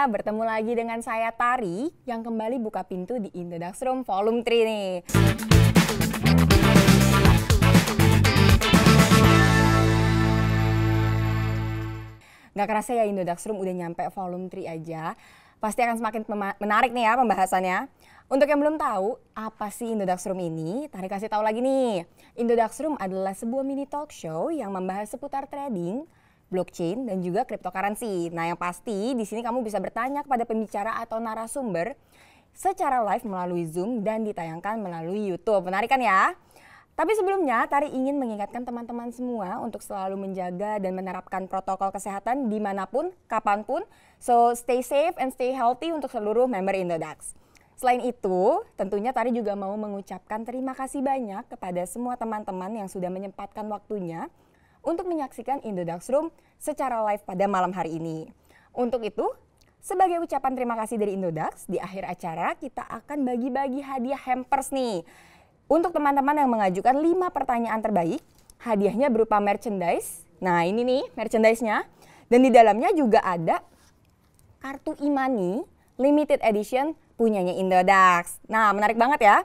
semuanya, bertemu lagi dengan saya Tari yang kembali buka pintu di Indodax Room Volume 3 nih. Gak kerasa ya Indodax Room udah nyampe Volume 3 aja. Pasti akan semakin menarik nih ya pembahasannya. Untuk yang belum tahu, apa sih Indodax Room ini? Tari kasih tahu lagi nih. Indodax Room adalah sebuah mini talk show yang membahas seputar trading, blockchain, dan juga cryptocurrency. Nah yang pasti di sini kamu bisa bertanya kepada pembicara atau narasumber secara live melalui Zoom dan ditayangkan melalui YouTube. Menarik kan ya? Tapi sebelumnya, Tari ingin mengingatkan teman-teman semua untuk selalu menjaga dan menerapkan protokol kesehatan dimanapun, kapanpun. So, stay safe and stay healthy untuk seluruh member Indodax. Selain itu, tentunya Tari juga mau mengucapkan terima kasih banyak kepada semua teman-teman yang sudah menyempatkan waktunya untuk menyaksikan Indodax Room secara live pada malam hari ini. Untuk itu, sebagai ucapan terima kasih dari Indodax, di akhir acara kita akan bagi-bagi hadiah hampers nih. Untuk teman-teman yang mengajukan 5 pertanyaan terbaik, hadiahnya berupa merchandise. Nah ini nih merchandise-nya. Dan di dalamnya juga ada kartu e-money limited edition punyanya Indodax. Nah menarik banget ya.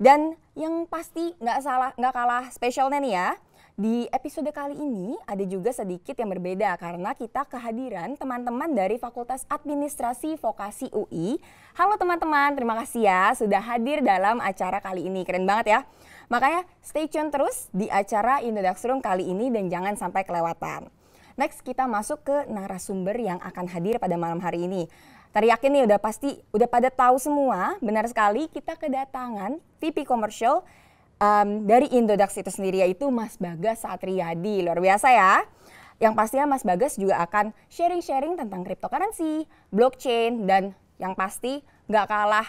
Dan yang pasti nggak kalah spesialnya nih ya. Di episode kali ini ada juga sedikit yang berbeda karena kita kehadiran teman-teman dari Fakultas Administrasi Vokasi UI. Halo teman-teman, terima kasih ya sudah hadir dalam acara kali ini. Keren banget ya. Makanya stay tune terus di acara Indodax Room kali ini dan jangan sampai kelewatan. Next kita masuk ke narasumber yang akan hadir pada malam hari ini. Tari yakin nih udah pada tahu semua, benar sekali kita kedatangan VP Commercial dari Indodax itu sendiri, yaitu Mas Bagas Satriadi. Luar biasa ya. Yang pastinya Mas Bagas juga akan sharing-sharing tentang cryptocurrency, blockchain, dan yang pasti gak kalah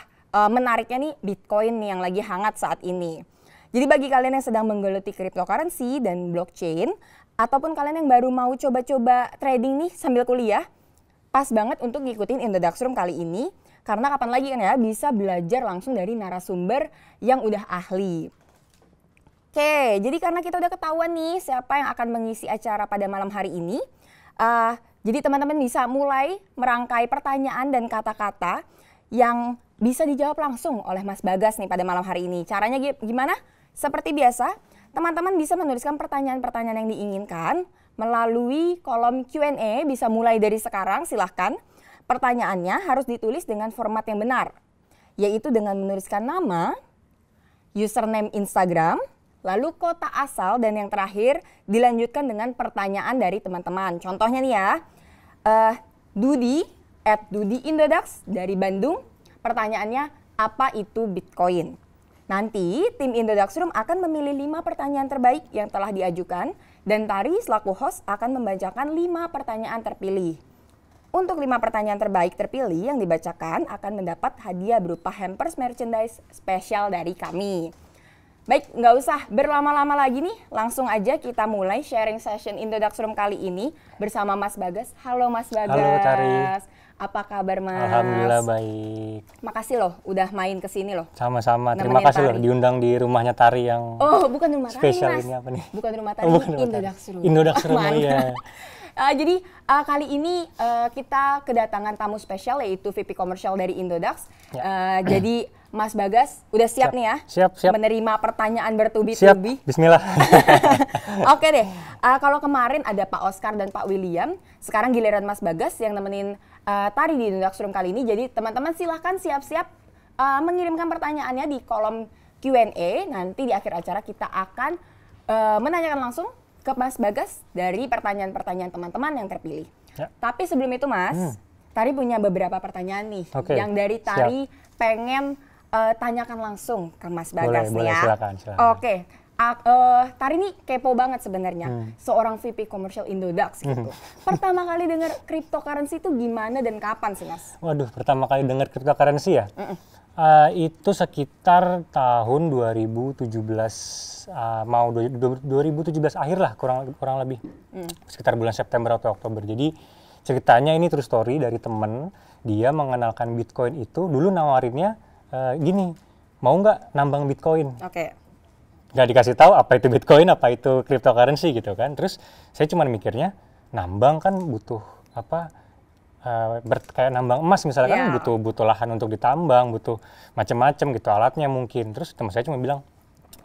menariknya nih Bitcoin nih yang lagi hangat saat ini. Jadi bagi kalian yang sedang menggeluti cryptocurrency dan blockchain, ataupun kalian yang baru mau coba-coba trading nih sambil kuliah, pas banget untuk ngikutin Indodax Room kali ini. Karena kapan lagi kan ya bisa belajar langsung dari narasumber yang udah ahli. Oke, jadi karena kita udah ketahuan nih siapa yang akan mengisi acara pada malam hari ini, jadi teman-teman bisa mulai merangkai pertanyaan dan kata-kata yang bisa dijawab langsung oleh Mas Bagas nih pada malam hari ini. Caranya gimana? Seperti biasa, teman-teman bisa menuliskan pertanyaan-pertanyaan yang diinginkan melalui kolom Q&A, bisa mulai dari sekarang, silahkan. Pertanyaannya harus ditulis dengan format yang benar, yaitu dengan menuliskan nama, username Instagram, lalu kota asal, dan yang terakhir dilanjutkan dengan pertanyaan dari teman-teman. Contohnya nih ya, Dudi @dudiindodax dari Bandung. Pertanyaannya, apa itu Bitcoin? Nanti tim Indodax Room akan memilih 5 pertanyaan terbaik yang telah diajukan dan Tari selaku host akan membacakan 5 pertanyaan terpilih. Untuk 5 pertanyaan terbaik terpilih yang dibacakan akan mendapat hadiah berupa hampers merchandise spesial dari kami. Baik, nggak usah berlama-lama lagi nih, langsung aja kita mulai sharing session Indodax Room kali ini bersama Mas Bagas. Halo Mas Bagas. Halo Tari. Apa kabar Mas? Alhamdulillah baik. Makasih loh udah main ke sini loh. Sama-sama, terima kasih loh diundang di rumahnya Tari yang bukan rumah spesial Tari, Mas. Ini apa nih? Bukan rumah Tari, Indodax Room. Indodax Room, ya. Jadi kali ini kita kedatangan tamu spesial yaitu VP Commercial dari Indodax. Ya. Jadi Mas Bagas udah siap nih ya? Siap. Menerima pertanyaan bertubi-tubi? Siap, bismillah. Oke deh, kalau kemarin ada Pak Oscar dan Pak William, sekarang giliran Mas Bagas yang nemenin Tari di Indodax Room kali ini. Jadi teman-teman silahkan siap-siap mengirimkan pertanyaannya di kolom Q&A. Nanti di akhir acara kita akan menanyakan langsung ke Mas Bagas dari pertanyaan-pertanyaan teman-teman yang terpilih. Ya. Tapi sebelum itu Mas, Tari punya beberapa pertanyaan nih yang dari Tari pengen tanyakan langsung ke Mas Bagas nih ya. Silakan. Oke. Tari ini kepo banget sebenarnya, seorang VP Commercial Indodax gitu. Pertama kali dengar cryptocurrency itu gimana dan kapan sih Mas? Waduh, pertama kali dengar cryptocurrency ya? Itu sekitar tahun 2017, mau 2017 akhir lah kurang lebih. Sekitar bulan September atau Oktober. Jadi ceritanya ini true story dari temen, dia mengenalkan Bitcoin itu, dulu nawarinnya gini, mau nggak nambang Bitcoin? Oke. Nggak dikasih tahu apa itu Bitcoin, apa itu cryptocurrency gitu kan. Terus saya cuma mikirnya, nambang kan butuh kayak nambang emas misalnya kan Iya. butuh lahan untuk ditambang, butuh macam-macam gitu alatnya mungkin. Terus teman saya cuma bilang,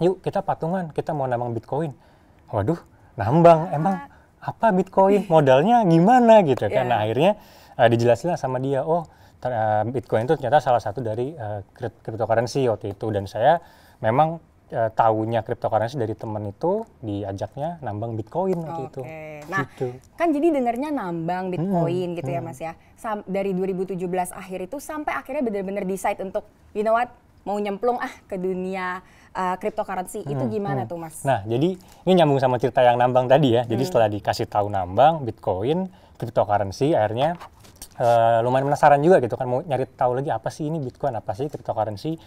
yuk kita patungan, kita mau nambang Bitcoin. Waduh, nambang emang apa Bitcoin? Modalnya gimana gitu kan? Iya. Nah akhirnya dijelasin lah sama dia, oh Bitcoin itu ternyata salah satu dari cryptocurrency waktu itu. Dan saya memang tahunya cryptocurrency dari teman itu, diajaknya nambang Bitcoin waktu itu. Nah, Gitu. kan jadi dengernya nambang Bitcoin gitu ya Mas ya. Dari 2017 akhir itu sampai akhirnya benar-benar decide untuk, you know what, mau nyemplung ke dunia cryptocurrency. Itu gimana tuh Mas? Nah, jadi ini nyambung sama cerita yang nambang tadi ya. Jadi setelah dikasih tahu nambang, Bitcoin, cryptocurrency, akhirnya lumayan penasaran juga gitu kan, mau nyari tahu lagi apa sih ini Bitcoin, apa sih cryptocurrency.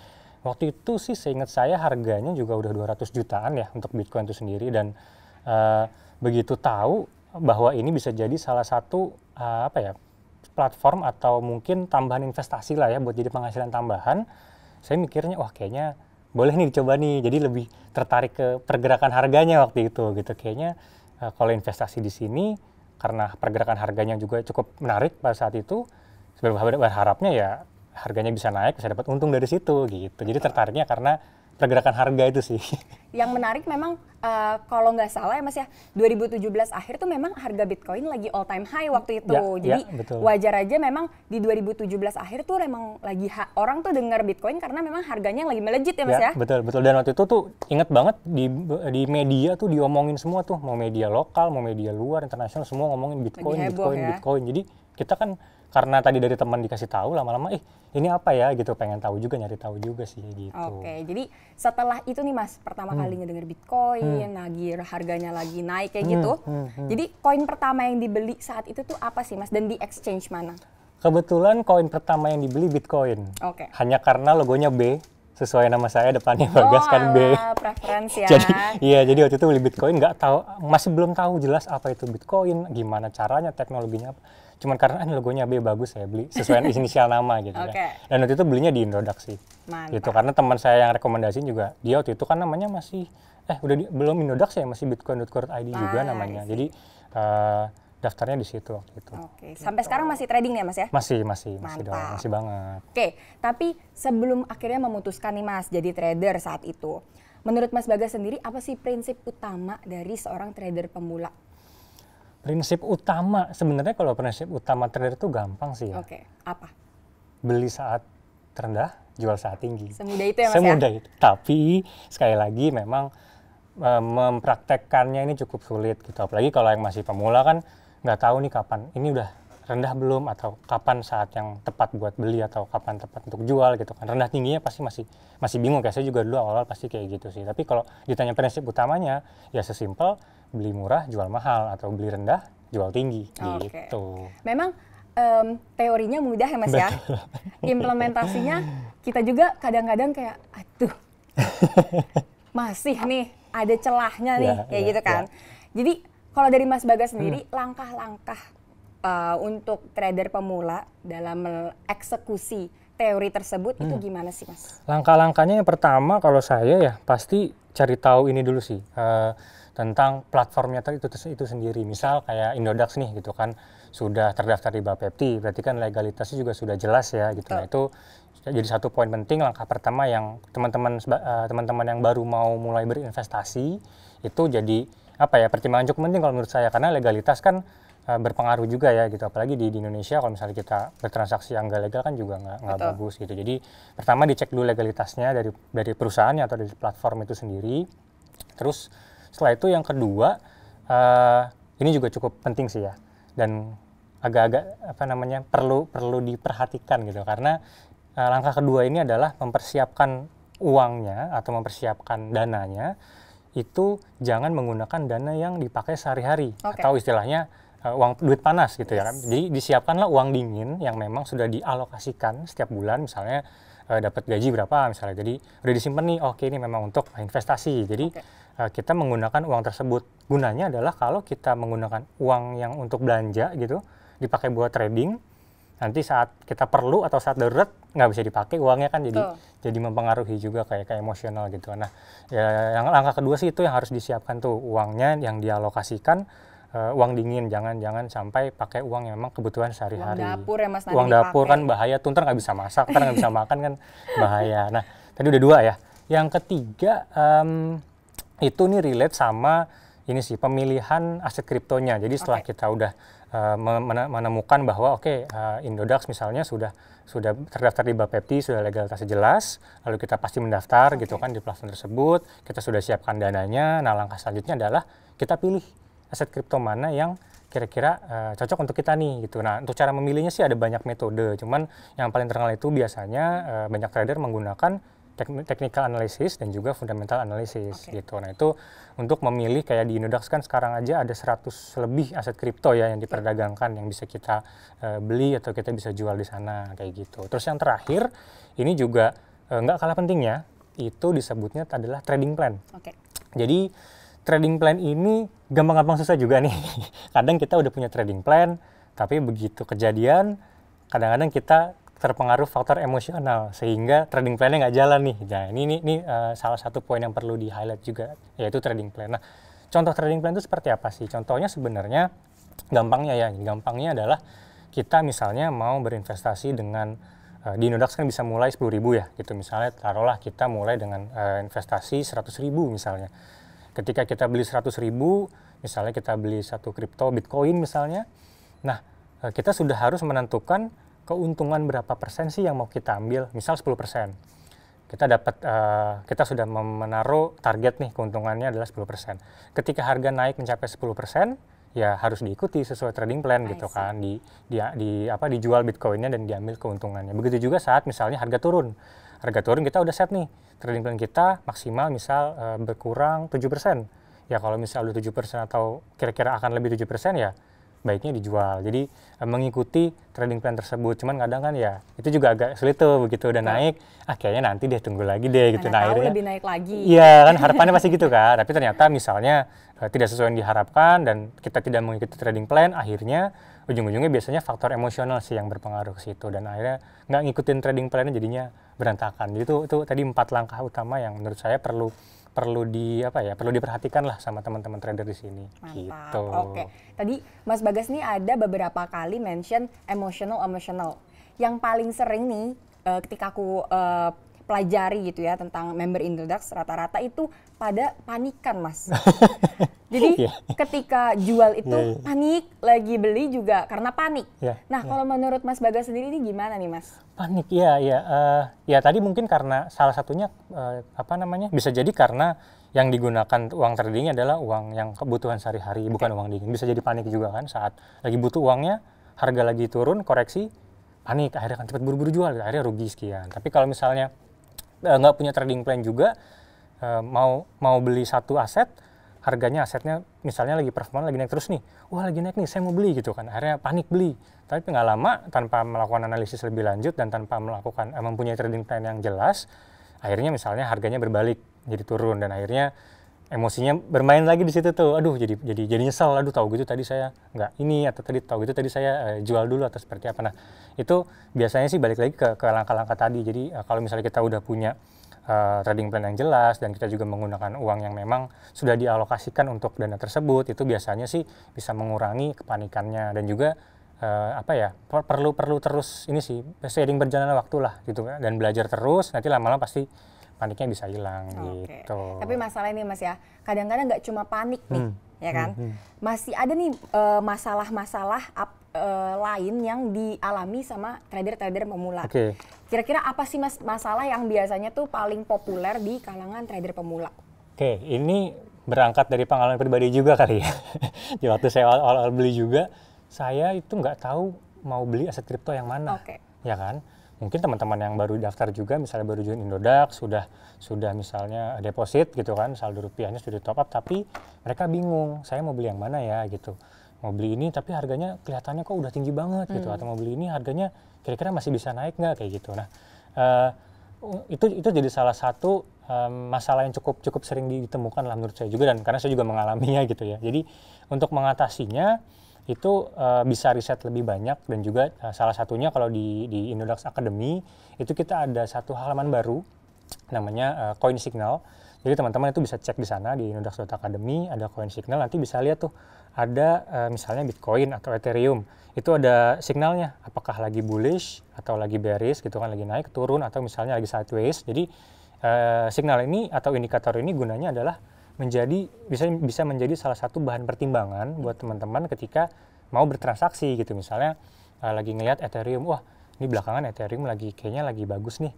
Waktu itu sih seingat saya harganya juga udah 200 jutaan ya untuk Bitcoin itu sendiri, dan begitu tahu bahwa ini bisa jadi salah satu platform atau mungkin tambahan investasi lah ya buat jadi penghasilan tambahan, saya mikirnya wah kayaknya boleh nih dicoba nih. Jadi lebih tertarik ke pergerakan harganya waktu itu gitu. Kayaknya kalau investasi di sini karena pergerakan harganya juga cukup menarik pada saat itu, berharapnya ya harganya bisa naik, bisa dapat untung dari situ gitu. Jadi tertariknya karena pergerakan harga itu sih. Yang menarik memang kalau nggak salah ya Mas ya, 2017 akhir tuh memang harga Bitcoin lagi all time high waktu itu. Jadi betul. wajar aja memang di 2017 akhir tuh memang lagi orang tuh dengar Bitcoin karena memang harganya lagi melejit ya Mas ya. Betul. Dan waktu itu tuh inget banget di media tuh diomongin semua tuh, mau media lokal, mau media luar, internasional, semua ngomongin Bitcoin, heboh, Bitcoin. Jadi kita kan karena tadi dari teman dikasih tahu, lama-lama ini apa ya gitu, pengen tahu juga, nyari tahu juga sih gitu. Oke, jadi setelah itu nih Mas, pertama kali ngedenger Bitcoin, lagi harganya lagi naik kayak gitu. Jadi koin pertama yang dibeli saat itu tuh apa sih Mas, dan di exchange mana? Kebetulan koin pertama yang dibeli Bitcoin. Oke. Hanya karena logonya B, sesuai nama saya depannya Bagas kan B. Preferensi ya. Jadi waktu itu beli Bitcoin, nggak tahu, masih belum tahu jelas apa itu Bitcoin, gimana caranya, teknologinya apa. Cuman karena logonya B bagus, saya beli sesuai inisial nama gitu kan. Dan waktu itu belinya di Indodax sih. Mantap. Gitu, karena teman saya yang rekomendasiin juga, dia waktu itu kan namanya masih belum Indodax ya, masih bitcoin.co.id juga namanya. Jadi daftarnya di situ waktu itu. Oke, sampai sekarang masih trading ya Mas ya? Masih Mantap. dong, masih banget. Oke, tapi sebelum akhirnya memutuskan nih Mas jadi trader saat itu, menurut Mas Bagas sendiri apa sih prinsip utama dari seorang trader pemula? Prinsip utama, sebenarnya kalau prinsip utama trader itu gampang sih ya. Oke, apa? Beli saat rendah, jual saat tinggi. Semudah itu ya Mas Semudah ya? itu. Tapi sekali lagi memang mempraktekkannya ini cukup sulit gitu. Apalagi kalau yang masih pemula kan nggak tahu nih kapan ini udah rendah belum, atau kapan saat yang tepat buat beli, atau kapan tepat untuk jual gitu kan. Rendah tingginya pasti masih bingung, kayak saya juga dulu awal-awal pasti kayak gitu sih. Tapi kalau ditanya prinsip utamanya ya sesimpel beli murah jual mahal, atau beli rendah jual tinggi gitu. Memang teorinya mudah ya Mas ya. Implementasinya kita juga kadang-kadang kayak aduh. Masih nih ada celahnya nih kayak gitu kan. Jadi kalau dari Mas Bagas sendiri langkah-langkah untuk trader pemula dalam mengeksekusi teori tersebut itu gimana sih Mas? Langkah-langkahnya yang pertama kalau saya ya pasti cari tahu ini dulu sih, tentang platformnya itu sendiri. Misal kayak Indodax nih gitu kan, sudah terdaftar di Bapepti, berarti kan legalitasnya juga sudah jelas ya gitu. Nah itu jadi satu poin penting. Langkah pertama yang teman-teman yang baru mau mulai berinvestasi itu jadi pertimbangan cukup penting kalau menurut saya, karena legalitas kan berpengaruh juga ya gitu. Apalagi di Indonesia kalau misalnya kita bertransaksi yang nggak legal kan juga nggak bagus gitu. Jadi pertama dicek dulu legalitasnya dari perusahaannya atau dari platform itu sendiri. Terus setelah itu yang kedua, ini juga cukup penting sih ya, dan agak-agak perlu diperhatikan gitu, karena langkah kedua ini adalah mempersiapkan uangnya atau mempersiapkan dananya itu jangan menggunakan dana yang dipakai sehari-hari atau istilahnya duit panas gitu ya kan. Jadi disiapkanlah uang dingin yang memang sudah dialokasikan setiap bulan, misalnya dapat gaji berapa misalnya, jadi udah disimpan nih, oke ini memang untuk investasi. Jadi kita menggunakan uang tersebut, gunanya adalah kalau kita menggunakan uang yang untuk belanja gitu dipakai buat trading, nanti saat kita perlu atau saat darurat nggak bisa dipakai uangnya kan, jadi mempengaruhi juga kayak emosional gitu. Nah yang langkah kedua sih itu yang harus disiapkan tuh, uangnya yang dialokasikan uang dingin, jangan sampai pakai uang yang memang kebutuhan sehari-hari. Uang dapur ya Mas, nanti Uang dapur dipakai. kan bahaya, tuh ntar nggak bisa masak, ntar nggak bisa makan kan bahaya. Nah, tadi udah 2 ya. Yang ketiga itu nih relate sama ini sih, pemilihan aset kriptonya. Jadi setelah kita udah menemukan bahwa Indodax misalnya sudah terdaftar di Bapepti, sudah legalitasnya jelas, lalu kita pasti mendaftar gitu kan di platform tersebut, kita sudah siapkan dananya. Nah, langkah selanjutnya adalah kita pilih aset kripto mana yang kira-kira cocok untuk kita nih gitu. Nah, untuk cara memilihnya sih ada banyak metode, cuman yang paling terkenal itu biasanya banyak trader menggunakan technical analysis dan juga fundamental analysis gitu. Nah, itu untuk memilih kayak di Indodax kan sekarang aja ada 100 lebih aset kripto ya yang diperdagangkan yang bisa kita beli atau kita bisa jual di sana kayak gitu. Terus yang terakhir ini juga nggak kalah pentingnya, itu disebutnya adalah trading plan. Jadi trading plan ini gampang-gampang susah juga nih. Kadang kita udah punya trading plan, tapi begitu kejadian kadang-kadang kita terpengaruh faktor emosional sehingga trading plan-nya nggak jalan nih. Nah, ini salah satu poin yang perlu di-highlight juga, yaitu trading plan. Nah, contoh trading plan itu seperti apa sih? Contohnya sebenarnya gampangnya adalah kita misalnya mau berinvestasi dengan di Indodax kan bisa mulai 10.000 ya gitu. Misalnya taruhlah kita mulai dengan investasi 100.000 misalnya. Ketika kita beli 100.000, misalnya kita beli satu kripto Bitcoin misalnya. Nah, kita sudah harus menentukan keuntungan berapa persen sih yang mau kita ambil, misal 10%. Kita sudah menaruh target nih keuntungannya adalah 10%. Ketika harga naik mencapai 10%, ya harus diikuti sesuai trading plan gitu kan, dijual Bitcoinnya dan diambil keuntungannya. Begitu juga saat misalnya harga turun kita udah set nih, trading plan kita maksimal misal berkurang 7%. Ya kalau misal udah 7% atau kira-kira akan lebih 7% ya baiknya dijual. Jadi mengikuti trading plan tersebut. Cuman kadang kan ya itu juga agak sulit tuh, begitu udah naik, kayaknya nanti deh tunggu lagi deh gitu. Nah, akhirnya lebih naik lagi. Iya kan harapannya pasti gitu kan. Tapi ternyata misalnya tidak sesuai yang diharapkan dan kita tidak mengikuti trading plan, akhirnya ujung-ujungnya biasanya faktor emosional sih yang berpengaruh ke situ dan akhirnya nggak ngikutin trading plan-nya jadinya berantakan. Jadi itu tadi 4 langkah utama yang menurut saya perlu diperhatikan lah sama teman-teman trader di sini. Mantap. Gitu. Oke. Tadi Mas Bagas nih ada beberapa kali mention emotional. Yang paling sering nih ketika aku pelajari gitu ya tentang member Indodax, rata-rata itu pada panikan, Mas. Jadi ketika jual itu panik, lagi beli juga karena panik. Nah, kalau menurut Mas Bagas sendiri ini gimana nih, Mas? Panik, ya tadi mungkin karena salah satunya bisa jadi karena yang digunakan uang tradingnya adalah uang yang kebutuhan sehari-hari, bukan uang dingin. Bisa jadi panik juga kan saat lagi butuh uangnya, harga lagi turun, koreksi, panik, akhirnya kan cepat buru-buru jual, akhirnya rugi sekian. Tapi kalau misalnya nggak punya trading plan juga, mau beli satu aset, asetnya misalnya lagi performa lagi naik terus nih, wah lagi naik nih, saya mau beli gitu kan, akhirnya panik beli. Tapi nggak lama tanpa melakukan analisis lebih lanjut dan tanpa mempunyai trading plan yang jelas, akhirnya misalnya harganya berbalik jadi turun dan akhirnya emosinya bermain lagi di situ tuh, aduh jadi nyesel, aduh tahu gitu tadi saya nggak ini, atau tahu gitu tadi saya jual dulu atau seperti apa. Nah itu biasanya sih balik lagi ke langkah-langkah tadi. Jadi kalau misalnya kita udah punya trading plan yang jelas dan kita juga menggunakan uang yang memang sudah dialokasikan untuk dana tersebut, itu biasanya sih bisa mengurangi kepanikannya dan juga perlu terus ini sih seiring berjalannya waktu lah gitu kan, dan belajar terus, nanti lama-lama pasti paniknya bisa hilang gitu. Tapi masalah ini Mas ya, kadang-kadang nggak cuma panik nih, ya kan? Masih ada nih masalah-masalah lain yang dialami sama trader-trader pemula. Kira-kira apa sih Mas masalah yang biasanya tuh paling populer di kalangan trader pemula? Ini berangkat dari pengalaman pribadi juga kali ya. Di waktu saya awal-awal beli juga, saya itu nggak tahu mau beli aset kripto yang mana, ya kan? Mungkin teman-teman yang baru daftar juga, misalnya baru join Indodax, sudah misalnya deposit gitu kan, saldo rupiahnya sudah top up, tapi mereka bingung, saya mau beli yang mana ya gitu. Mau beli ini tapi harganya kelihatannya kok udah tinggi banget gitu, atau mau beli ini harganya kira-kira masih bisa naik nggak kayak gitu. Nah itu jadi salah satu masalah yang cukup sering ditemukan lah menurut saya juga, dan karena saya juga mengalaminya gitu ya. Jadi untuk mengatasinya itu bisa riset lebih banyak, dan juga salah satunya kalau di Indodax Academy itu kita ada satu halaman baru namanya Coin Signal. Jadi teman-teman itu bisa cek di sana di Inodax.academy, ada Coin Signal, nanti bisa lihat tuh ada misalnya Bitcoin atau Ethereum. Itu ada signalnya, apakah lagi bullish atau lagi bearish gitu kan, lagi naik, turun, atau misalnya lagi sideways. Jadi signal ini atau indikator ini gunanya adalah bisa menjadi salah satu bahan pertimbangan buat teman-teman ketika mau bertransaksi gitu. Misalnya lagi ngelihat Ethereum, wah ini belakangan Ethereum kayaknya lagi bagus nih.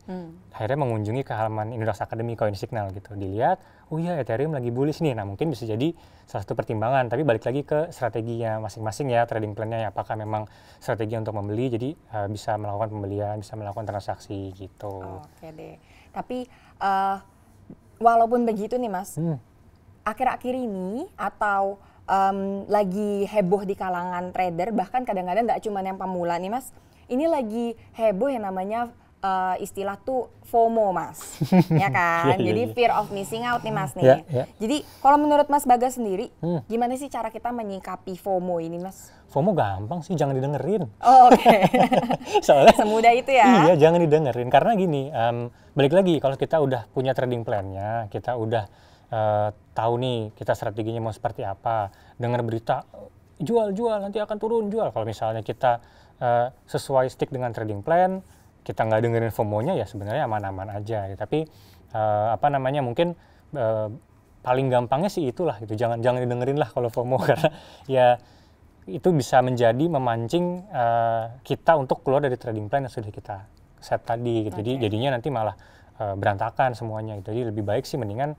Akhirnya mengunjungi ke halaman Inodax Academy Coin Signal gitu. Dilihat, oh iya Ethereum lagi bullish nih. Nah mungkin bisa jadi salah satu pertimbangan. Tapi balik lagi ke strateginya masing-masing ya, trading plan-nya ya. Apakah memang strategi untuk membeli, jadi bisa melakukan pembelian, bisa melakukan transaksi gitu. Oke deh. Tapi walaupun begitu nih Mas, akhir-akhir ini atau lagi heboh di kalangan trader, bahkan kadang-kadang nggak cuma yang pemula nih Mas, ini lagi heboh yang namanya istilah tuh FOMO Mas, ya kan? Jadi fear of missing out nih Mas nih. Jadi kalau menurut Mas Bagas sendiri, gimana sih cara kita menyikapi FOMO ini Mas? FOMO gampang sih, jangan didengerin. Oh, oke. Soalnya semudah itu ya? Iya, jangan didengerin. Karena gini, balik lagi kalau kita udah punya trading plan-nya, kita udah tahu nih kita strateginya mau seperti apa, dengar berita jual nanti akan turun, jual. Kalau misalnya kita sesuai stick dengan trading plan, kita nggak dengerin FOMO-nya, ya sebenarnya aman-aman aja. Tapi mungkin paling gampangnya sih itulah gitu, jangan didengerin lah kalau FOMO karena ya itu bisa menjadi memancing kita untuk keluar dari trading plan yang sudah kita set tadi gitu. Jadi jadinya nanti malah berantakan semuanya gitu. Jadi lebih baik sih mendingan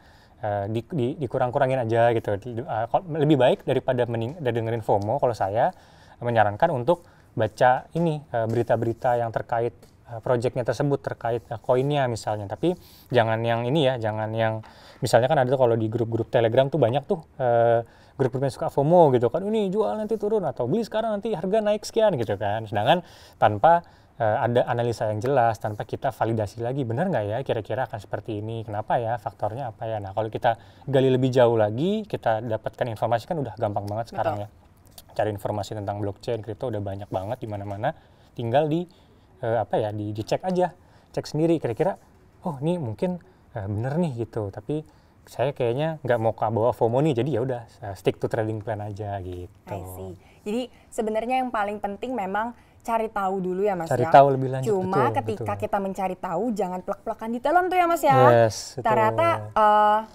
dikurang-kurangin aja gitu. Lebih baik daripada dengerin FOMO, kalau saya menyarankan untuk baca ini berita-berita yang terkait projectnya tersebut, terkait koinnya misalnya. Tapi jangan yang ini ya, jangan yang misalnya kan ada tuh kalau di grup-grup Telegram tuh banyak tuh grup-grup yang suka FOMO gitu kan, ini jual nanti turun atau beli sekarang nanti harga naik sekian gitu kan. Sedangkan tanpa ada analisa yang jelas, tanpa kita validasi lagi benar nggak ya kira-kira akan seperti ini, kenapa ya, faktornya apa ya. Nah kalau kita gali lebih jauh lagi, kita dapatkan informasi kan udah gampang banget sekarang ya. Cari informasi tentang blockchain, kripto udah banyak banget di mana-mana. Tinggal dicek aja, cek sendiri kira-kira, oh ini mungkin bener nih gitu. Tapi saya kayaknya nggak mau bawa FOMO nih, jadi ya udah stick to trading plan aja gitu. I see. Jadi sebenarnya yang paling penting memang cari tahu dulu ya Mas, cari tahu lebih lanjut. Cuma ketika kita mencari tahu jangan plek-plekan di dalam tuh ya Mas ya. Yes, ternyata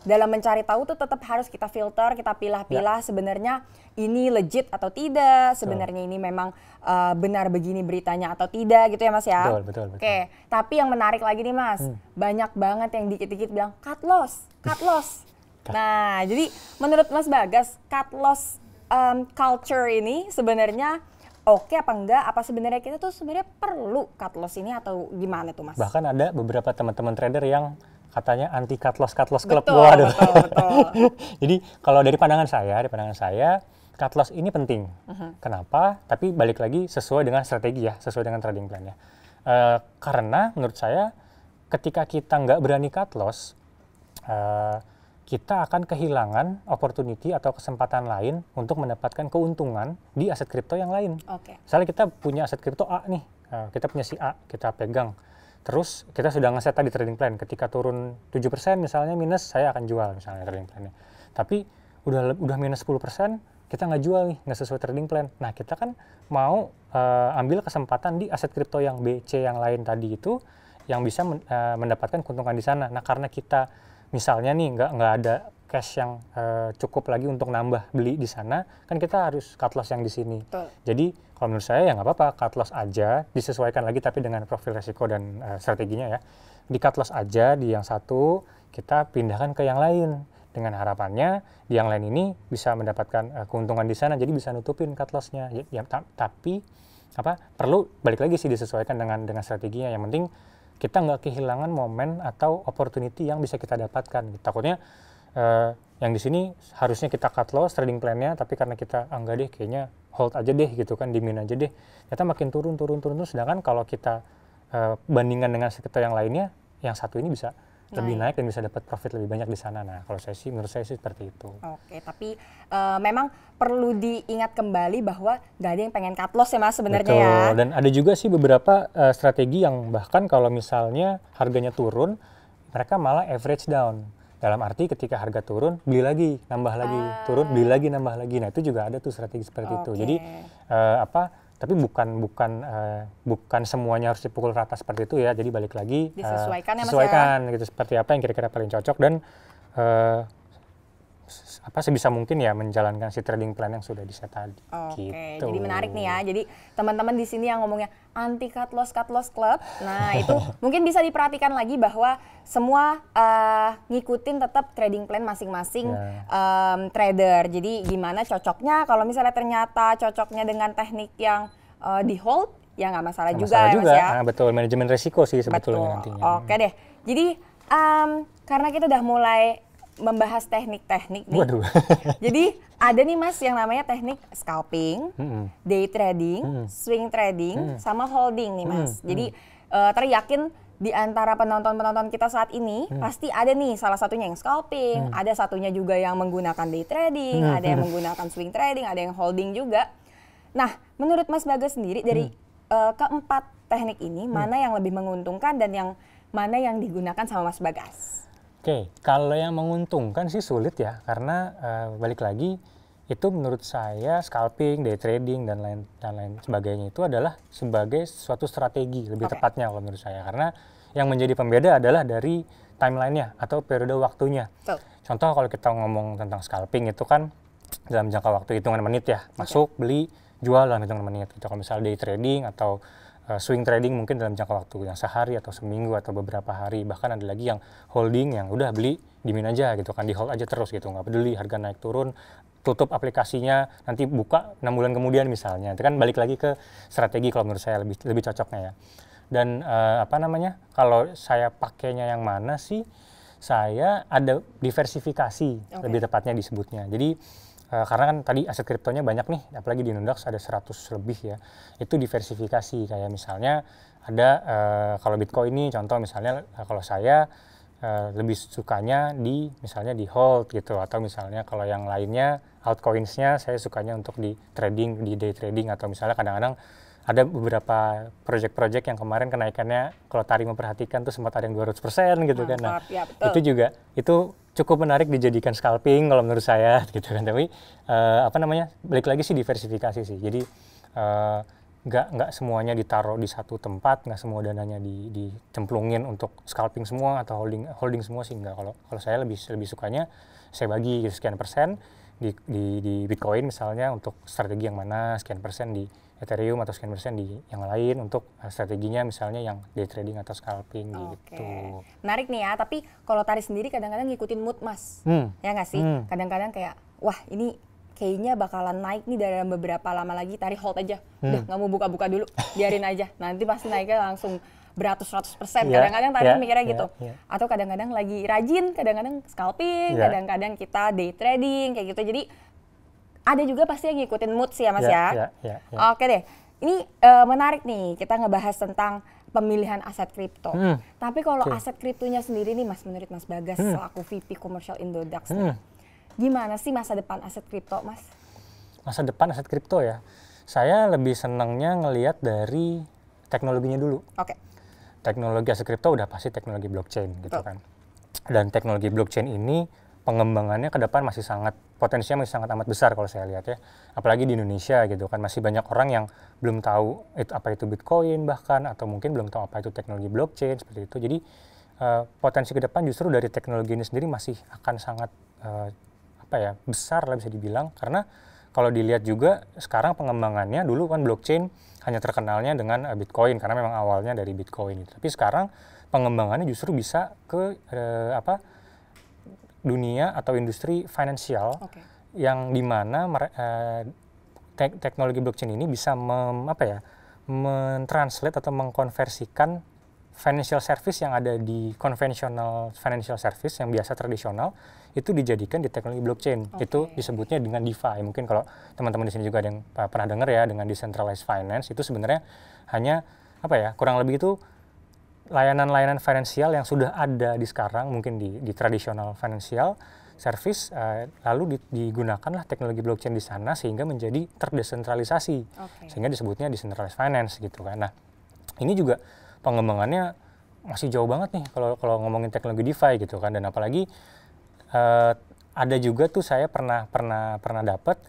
dalam mencari tahu tuh tetap harus kita filter, kita pilah-pilah sebenarnya ini legit atau tidak, sebenarnya ini memang benar begini beritanya atau tidak gitu ya Mas ya. Betul. Oke, tapi yang menarik lagi nih Mas, banyak banget yang dikit-dikit bilang cut loss. Nah, jadi menurut Mas Bagas, cut loss culture ini sebenarnya oke apa enggak? Apa sebenarnya kita tuh sebenarnya perlu cut loss ini atau gimana tuh Mas? Bahkan ada beberapa teman-teman trader yang katanya anti cut loss club. Betul. Jadi kalau dari pandangan saya cut loss ini penting. Kenapa? Tapi balik lagi sesuai dengan strategi ya, sesuai dengan trading plan ya. Karena menurut saya ketika kita nggak berani cut loss, kita akan kehilangan opportunity atau kesempatan lain untuk mendapatkan keuntungan di aset kripto yang lain. Misalnya kita punya aset kripto A nih, kita punya si A, kita pegang. Terus kita sudah ngeset tadi trading plan, ketika turun 7% misalnya minus, saya akan jual misalnya trading plannya. Tapi udah minus 10%, kita nggak jual nih, nggak sesuai trading plan. Nah kita kan mau ambil kesempatan di aset kripto yang B, C yang lain tadi itu, yang bisa mendapatkan keuntungan di sana. Nah karena kita misalnya nih nggak ada cash yang cukup lagi untuk nambah beli di sana, kan kita harus cut loss yang di sini. Jadi kalau menurut saya ya nggak apa-apa, cut loss aja, disesuaikan lagi tapi dengan profil resiko dan strateginya ya. Di cut loss aja di yang satu, kita pindahkan ke yang lain dengan harapannya di yang lain ini bisa mendapatkan keuntungan di sana, jadi bisa nutupin cut loss-nya. Tapi perlu balik lagi sih disesuaikan dengan strateginya. Yang penting kita nggak kehilangan momen atau opportunity yang bisa kita dapatkan. Takutnya yang di sini harusnya kita cut loss trading plan-nya, tapi karena kita enggak deh, kayaknya hold aja deh gitu kan, dimin aja deh. Ternyata makin turun. Sedangkan kalau kita bandingkan dengan sektor yang lainnya, yang satu ini bisa lebih naik dan bisa dapat profit lebih banyak di sana. Nah, menurut saya sih seperti itu. Oke, tapi memang perlu diingat kembali bahwa nggak ada yang pengen cut loss ya Mas sebenarnya ya. Dan ada juga sih beberapa strategi yang bahkan kalau misalnya harganya turun, mereka malah average down. Dalam arti ketika harga turun, beli lagi, nambah lagi, turun, beli lagi, nambah lagi. Nah itu juga ada tuh strategi seperti itu. Jadi tapi bukan semuanya harus dipukul rata seperti itu ya. Jadi balik lagi disesuaikan ya Mas sesuaikan gitu seperti apa yang kira-kira paling cocok dan sebisa mungkin ya menjalankan si trading plan yang sudah di-set tadi. Oke, gitu. jadi menarik nih ya. Jadi teman-teman di sini yang ngomongnya anti cut loss club, nah itu mungkin bisa diperhatikan lagi bahwa semua ngikutin tetap trading plan masing-masing trader. Jadi gimana cocoknya, kalau misalnya ternyata cocoknya dengan teknik yang di hold, ya nggak masalah juga ya Mas ya. Nah, betul, manajemen risiko sih sebetulnya nantinya. Oke deh, jadi karena kita udah mulai membahas teknik-teknik nih. Waduh. Jadi ada nih Mas yang namanya teknik scalping, day trading, swing trading, sama holding nih Mas. Jadi teryakin di antara penonton-penonton kita saat ini pasti ada nih salah satunya yang scalping, ada satunya juga yang menggunakan day trading, ada yang menggunakan swing trading, ada yang holding juga. Nah, menurut Mas Bagas sendiri dari keempat teknik ini mana yang lebih menguntungkan dan yang mana yang digunakan sama Mas Bagas? Oke, kalau yang menguntungkan sih sulit ya, karena balik lagi itu menurut saya scalping, day trading dan lain sebagainya itu adalah sebagai suatu strategi lebih tepatnya kalau menurut saya, karena yang menjadi pembeda adalah dari timelinenya atau periode waktunya. Contoh kalau kita ngomong tentang scalping itu kan dalam jangka waktu hitungan menit ya, masuk, beli, jual dalam hitungan menit. Itu kalau misalnya day trading atau swing trading mungkin dalam jangka waktu yang sehari atau seminggu atau beberapa hari, bahkan ada lagi yang holding yang udah beli dimin aja gitu kan, di hold aja terus gitu, nggak peduli harga naik turun, tutup aplikasinya, nanti buka 6 bulan kemudian misalnya. Itu kan balik lagi ke strategi kalau menurut saya lebih cocoknya ya. Dan kalau saya pakainya yang mana sih, saya ada diversifikasi lebih tepatnya disebutnya. Jadi karena kan tadi aset kriptonya banyak nih, apalagi di Indodax ada 100 lebih ya, itu diversifikasi. Kayak misalnya ada kalau Bitcoin ini contoh misalnya, kalau saya lebih sukanya misalnya di hold gitu, atau misalnya kalau yang lainnya altcoins-nya saya sukanya untuk di trading, di day trading, atau misalnya kadang-kadang ada beberapa project-project yang kemarin kenaikannya kalau Tari memperhatikan tuh sempat ada yang 200% gitu kan. Nah, ya, itu cukup menarik dijadikan scalping kalau menurut saya gitu kan. Tapi balik lagi sih diversifikasi sih. Jadi nggak semuanya ditaruh di satu tempat, nggak semua dananya dicemplungin untuk scalping semua atau holding semua sih nggak. Kalau saya lebih sukanya saya bagi sekian persen di Bitcoin misalnya untuk strategi yang mana, sekian persen di Ethereum atau sekian persen di yang lain untuk strateginya misalnya yang day trading atau scalping gitu. Menarik nih ya, tapi kalau Tari sendiri kadang-kadang ngikutin mood Mas, ya nggak sih? Kadang-kadang kayak, wah ini kayaknya bakalan naik nih dalam beberapa lama lagi, Tari hold aja, udah nggak mau buka-buka dulu, biarin aja, nanti pasti naiknya langsung beratus-ratus%. Kadang-kadang Tari mikirnya gitu. Atau kadang-kadang lagi rajin, kadang-kadang scalping, kadang-kadang kita day trading kayak gitu. Jadi ada juga pasti yang ngikutin mood sih ya Mas ya. Oke deh, ini menarik nih kita ngebahas tentang pemilihan aset kripto. Tapi kalau aset kriptonya sendiri nih Mas, menurut Mas Bagas selaku VP Commercial Indodax, gimana sih masa depan aset kripto Mas? Masa depan aset kripto ya, saya lebih senangnya ngelihat dari teknologinya dulu. Teknologi aset kripto udah pasti teknologi blockchain gitu kan. Dan teknologi blockchain ini pengembangannya ke depan potensinya masih sangat amat besar kalau saya lihat ya. Apalagi di Indonesia gitu kan, masih banyak orang yang belum tahu apa itu Bitcoin bahkan, atau mungkin belum tahu apa itu teknologi blockchain seperti itu. Jadi potensi ke depan justru dari teknologi ini sendiri masih akan sangat besar lah bisa dibilang, karena kalau dilihat juga sekarang pengembangannya, dulu kan blockchain hanya terkenalnya dengan Bitcoin karena memang awalnya dari Bitcoin itu. Tapi sekarang pengembangannya justru bisa ke dunia atau industri finansial yang dimana teknologi blockchain ini bisa mentranslate atau mengkonversikan financial service yang ada di konvensional financial service yang biasa tradisional itu dijadikan di teknologi blockchain. Itu disebutnya dengan DeFi. Mungkin kalau teman-teman di sini juga ada yang pernah dengar ya dengan decentralized finance, itu sebenarnya hanya kurang lebih itu layanan-layanan finansial yang sudah ada di sekarang mungkin di tradisional financial service, lalu digunakanlah teknologi blockchain di sana sehingga menjadi terdesentralisasi, sehingga disebutnya decentralized finance gitu kan. Nah, ini juga pengembangannya masih jauh banget nih kalau ngomongin teknologi DeFi gitu kan. Dan apalagi ada juga tuh saya pernah dapat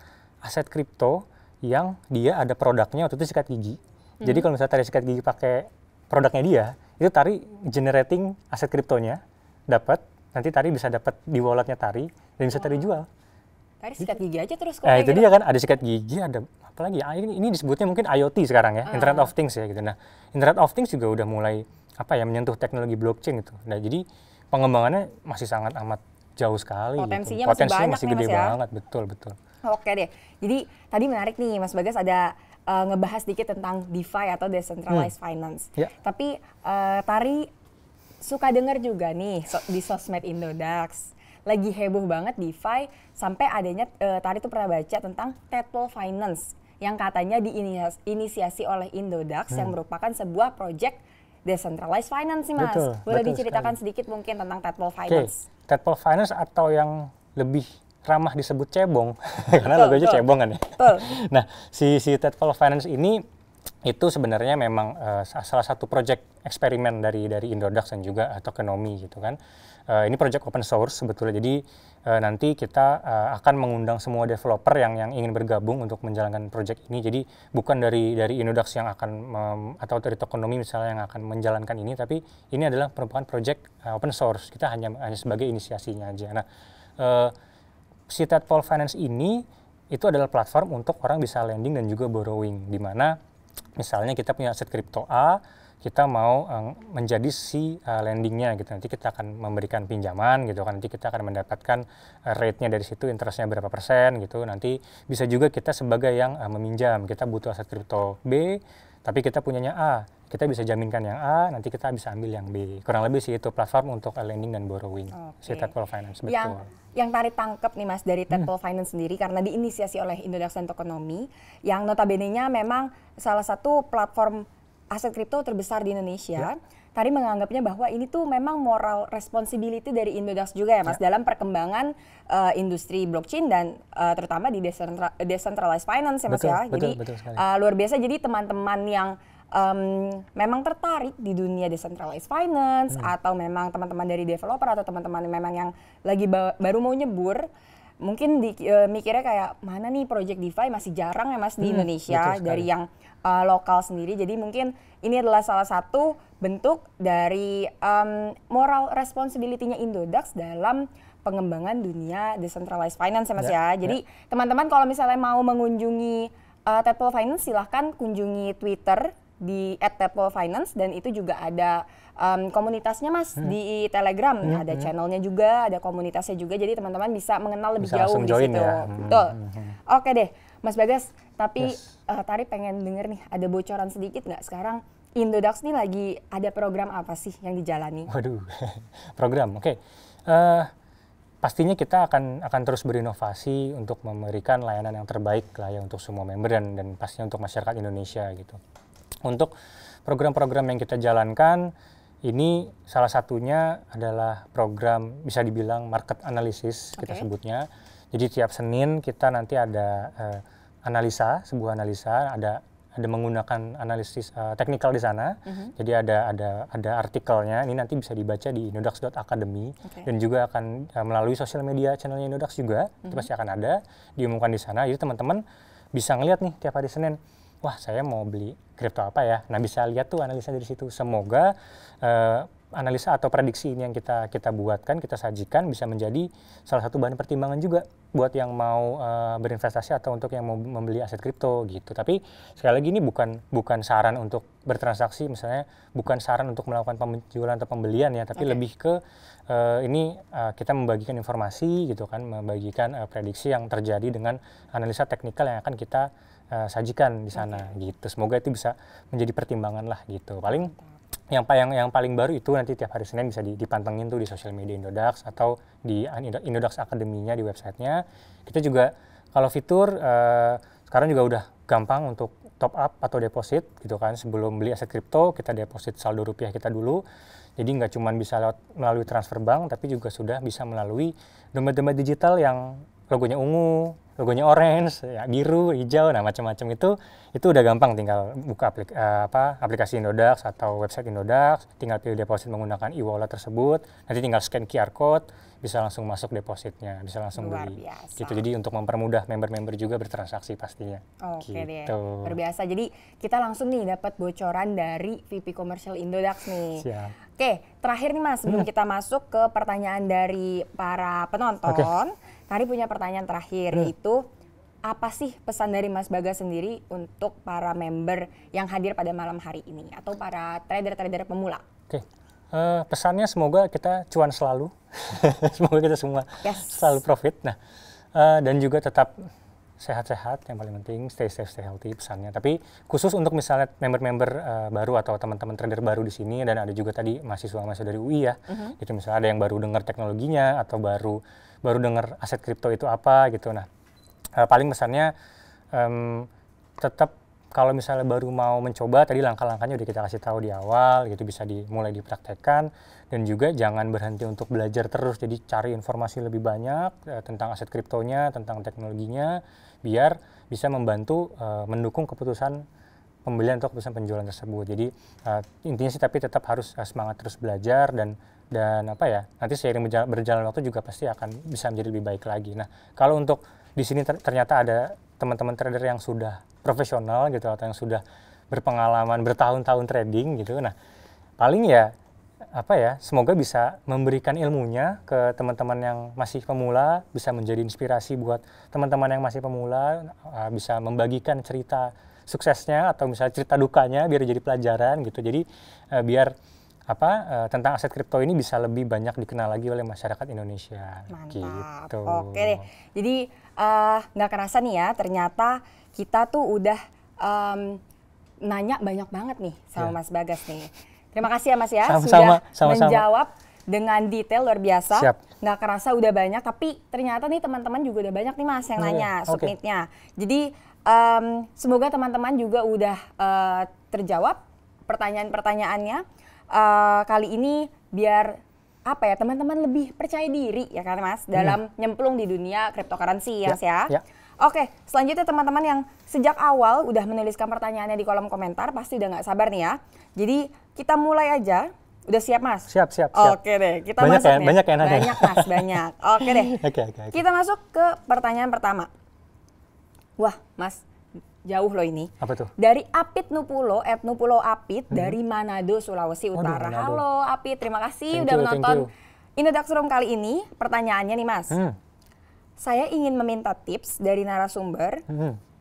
aset kripto yang dia ada produknya waktu itu sikat gigi. Jadi kalau misalnya tarik sikat gigi pakai produknya dia, itu Tari generating aset kriptonya dapat, nanti Tari bisa dapat di walletnya Tari dan bisa Tari jual. Tari sikat gigi aja terus kok. Nah, itu dia kan, ada sikat gigi, ada apa lagi? Ini disebutnya mungkin IoT sekarang ya, Internet of Things ya gitu. Nah, Internet of Things juga udah mulai menyentuh teknologi blockchain gitu. Nah, jadi pengembangannya masih sangat amat jauh sekali. Potensinya gitu. masih gede banyak, banget, betul. Oke deh. Jadi tadi menarik nih Mas Bagas ada ngebahas dikit tentang DeFi atau decentralized finance. Ya. Tapi Tari suka dengar juga nih di sosmed Indodax lagi heboh banget DeFi sampai adanya Tari tuh pernah baca tentang Tadpole Finance yang katanya diinisiasi oleh Indodax yang merupakan sebuah project decentralized finance sih Mas. Boleh diceritakan sedikit mungkin tentang Tadpole Finance? Tadpole Finance atau yang lebih ramah disebut cebong karena logonya cebong kan ya. Nah, si Tadpole Finance ini itu sebenarnya memang salah satu project eksperimen dari Indodax dan juga Tokenomics gitu kan. Ini project open source sebetulnya. Jadi nanti kita akan mengundang semua developer yang ingin bergabung untuk menjalankan project ini. Jadi bukan dari Indodax yang akan atau dari Tokenomics misalnya yang akan menjalankan ini, tapi ini adalah merupakan project open source. Kita hanya sebagai inisiasinya aja. Nah, si Tadpole Finance ini itu adalah platform untuk orang bisa lending dan juga borrowing, di mana misalnya kita punya aset kripto A, kita mau menjadi si lendingnya gitu. Nanti kita akan memberikan pinjaman gitu kan. Nanti kita akan mendapatkan rate-nya dari situ, interest-nya berapa persen gitu. Nanti bisa juga kita sebagai yang meminjam. Kita butuh aset kripto B, tapi kita punyanya A. Kita bisa jaminkan yang A, nanti kita bisa ambil yang B. Kurang lebih sih itu platform untuk lending dan borrowing. Si Tadpole Finance, betul. Yang Tari tangkep nih Mas dari Tadpole Finance sendiri karena diinisiasi oleh Indodax dan Tokenomics yang notabene-nya memang salah satu platform aset kripto terbesar di Indonesia. Tari menganggapnya bahwa ini tuh memang moral responsibility dari Indodax juga ya Mas dalam perkembangan industri blockchain dan terutama di decentralized finance ya Mas ya. Jadi luar biasa, jadi teman-teman yang memang tertarik di dunia decentralized finance atau memang teman-teman dari developer atau teman-teman memang yang lagi baru mau nyebur, mungkin mikirnya kayak mana nih project DeFi masih jarang ya Mas di Indonesia dari yang lokal sendiri. Jadi mungkin ini adalah salah satu bentuk dari moral responsibility-nya Indodax dalam pengembangan dunia decentralized finance ya Mas ya. Jadi teman-teman kalau misalnya mau mengunjungi Tadpole Finance silahkan kunjungi Twitter di @tadpolefinance dan itu juga ada komunitasnya Mas di Telegram, ada channelnya juga, ada komunitasnya juga, jadi teman-teman bisa mengenal lebih jauh di situ. Ya. Betul. Oke deh, Mas Bagas. Tapi Tari pengen denger nih, ada bocoran sedikit nggak sekarang Indodax nih lagi ada program apa sih yang dijalani? Waduh, program, oke. Pastinya kita akan terus berinovasi untuk memberikan layanan yang terbaik lah ya untuk semua member dan pastinya untuk masyarakat Indonesia gitu. Untuk program-program yang kita jalankan, ini salah satunya adalah program bisa dibilang market analysis kita sebutnya. Jadi tiap Senin kita nanti ada sebuah analisa, ada menggunakan analisis teknikal di sana. Jadi ada artikelnya, ini nanti bisa dibaca di indodax.academy dan juga akan melalui sosial media channelnya Indodax juga, itu pasti akan ada diumumkan di sana. Jadi teman-teman bisa ngeliat nih tiap hari Senin, wah saya mau beli kripto apa ya. Nah bisa lihat tuh analisa dari situ. Semoga analisa atau prediksi ini yang kita buatkan, kita sajikan bisa menjadi salah satu bahan pertimbangan juga buat yang mau berinvestasi atau untuk yang mau membeli aset kripto gitu. Tapi sekali lagi ini bukan saran untuk bertransaksi, misalnya bukan saran untuk melakukan penjualan atau pembelian ya, tapi lebih ke kita membagikan informasi gitu kan, membagikan prediksi yang terjadi dengan analisa teknikal yang akan kita sajikan di sana gitu. Semoga itu bisa menjadi pertimbangan lah gitu. Paling yang paling baru itu nanti tiap hari Senin bisa dipantengin tuh di sosial media Indodax atau di Indodax Academy-nya di websitenya. Kita juga kalau fitur sekarang juga udah gampang untuk top up atau deposit gitu kan. Sebelum beli aset kripto kita deposit saldo rupiah kita dulu. Jadi nggak cuma bisa melalui transfer bank, tapi juga sudah bisa melalui dompet-dompet digital yang logonya ungu, logonya orange, ya, biru, hijau, nah macam-macam itu udah gampang, tinggal buka aplikasi Indodax atau website Indodax, tinggal pilih deposit menggunakan e-wallet tersebut, nanti tinggal scan QR code, bisa langsung masuk depositnya, bisa langsung Luar beli. biasa. Gitu, jadi untuk mempermudah member-member juga bertransaksi pastinya. Oke deh, Gitu. luar biasa. Jadi kita langsung nih dapat bocoran dari VP Commercial Indodax nih. Siap. Oke, terakhir nih Mas, sebelum kita masuk ke pertanyaan dari para penonton, Tari punya pertanyaan terakhir, yaitu apa sih pesan dari Mas Bagas sendiri untuk para member yang hadir pada malam hari ini atau para trader-trader pemula? Oke, pesannya semoga kita cuan selalu, semoga kita semua selalu profit. Nah, dan juga tetap sehat-sehat, yang paling penting stay safe, stay healthy pesannya. Tapi khusus untuk misalnya member-member baru atau teman-teman trader baru di sini, dan ada juga tadi mahasiswa-mahasiswa dari UI ya, itu misalnya ada yang baru dengar teknologinya atau baru dengar aset kripto itu apa gitu. Nah, paling pesannya tetap kalau misalnya baru mau mencoba, tadi langkah-langkahnya udah kita kasih tahu di awal, gitu bisa mulai dipraktekkan, dan juga jangan berhenti untuk belajar terus. Jadi cari informasi lebih banyak tentang aset kriptonya, tentang teknologinya, biar bisa membantu mendukung keputusan pembelian atau keputusan penjualan tersebut. Jadi intinya sih tapi tetap harus semangat terus belajar, dan apa ya, nanti seiring berjalan waktu juga pasti akan bisa menjadi lebih baik lagi. Nah, kalau untuk di sini ternyata ada teman-teman trader yang sudah profesional gitu, atau yang sudah berpengalaman bertahun-tahun trading gitu. Nah, paling ya apa ya, semoga bisa memberikan ilmunya ke teman-teman yang masih pemula, bisa menjadi inspirasi buat teman-teman yang masih pemula, bisa membagikan cerita suksesnya atau misalnya cerita dukanya biar jadi pelajaran gitu. Jadi biar tentang aset kripto ini bisa lebih banyak dikenal lagi oleh masyarakat Indonesia. Mantap. Gitu. Oke deh. Jadi nggak kerasa nih ya, ternyata kita tuh udah nanya banyak banget nih sama Mas Bagas nih. Terima kasih ya Mas ya, sudah menjawab dengan detail luar biasa. Siap. Nggak kerasa udah banyak, tapi ternyata nih teman-teman juga udah banyak nih Mas yang nanya submitnya. Jadi semoga teman-teman juga udah terjawab pertanyaan-pertanyaannya. Kali ini biar apa ya, teman-teman lebih percaya diri ya kan Mas dalam nyemplung di dunia cryptocurrency ya Mas ya. Oke, selanjutnya teman-teman yang sejak awal udah menuliskan pertanyaannya di kolom komentar pasti udah nggak sabar nih ya. Jadi kita mulai aja. Udah siap Mas? Siap. Oke deh, kita masuk nih. Banyak ya nanya. Banyak Mas, banyak. Oke deh. Oke. Kita masuk ke pertanyaan pertama. Wah Mas, jauh loh ini. Apa tuh? Dari Apit Nupulo, @Nupulo Apit dari Manado, Sulawesi Utara. Manado. Halo Apit, terima kasih udah menonton Indodax Room kali ini. Pertanyaannya nih Mas. Saya ingin meminta tips dari narasumber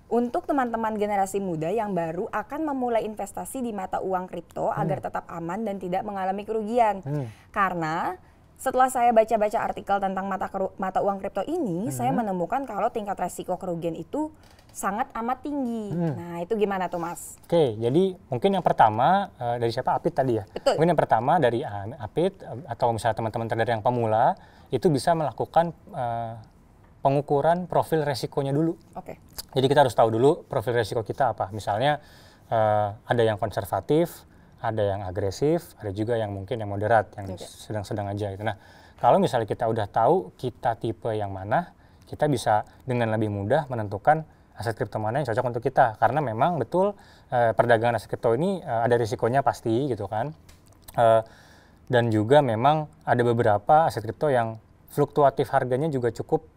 untuk teman-teman generasi muda yang baru akan memulai investasi di mata uang kripto agar tetap aman dan tidak mengalami kerugian. Karena setelah saya baca-baca artikel tentang mata uang kripto ini, saya menemukan kalau tingkat resiko kerugian itu sangat amat tinggi. Nah, itu gimana tuh Mas? Oke, jadi mungkin yang pertama dari siapa? Apit tadi ya? Betul. Mungkin yang pertama dari Apit atau misalnya teman-teman trader yang pemula itu bisa melakukan pengukuran profil resikonya dulu. Oke. Jadi kita harus tahu dulu profil resiko kita apa. Misalnya ada yang konservatif, ada yang agresif, ada juga yang mungkin yang moderat, yang sedang-sedang aja gitu. Nah, kalau misalnya kita udah tahu kita tipe yang mana, kita bisa dengan lebih mudah menentukan aset kripto mana yang cocok untuk kita. Karena memang betul perdagangan aset kripto ini ada risikonya pasti gitu kan. Dan juga memang ada beberapa aset kripto yang fluktuatif harganya juga cukup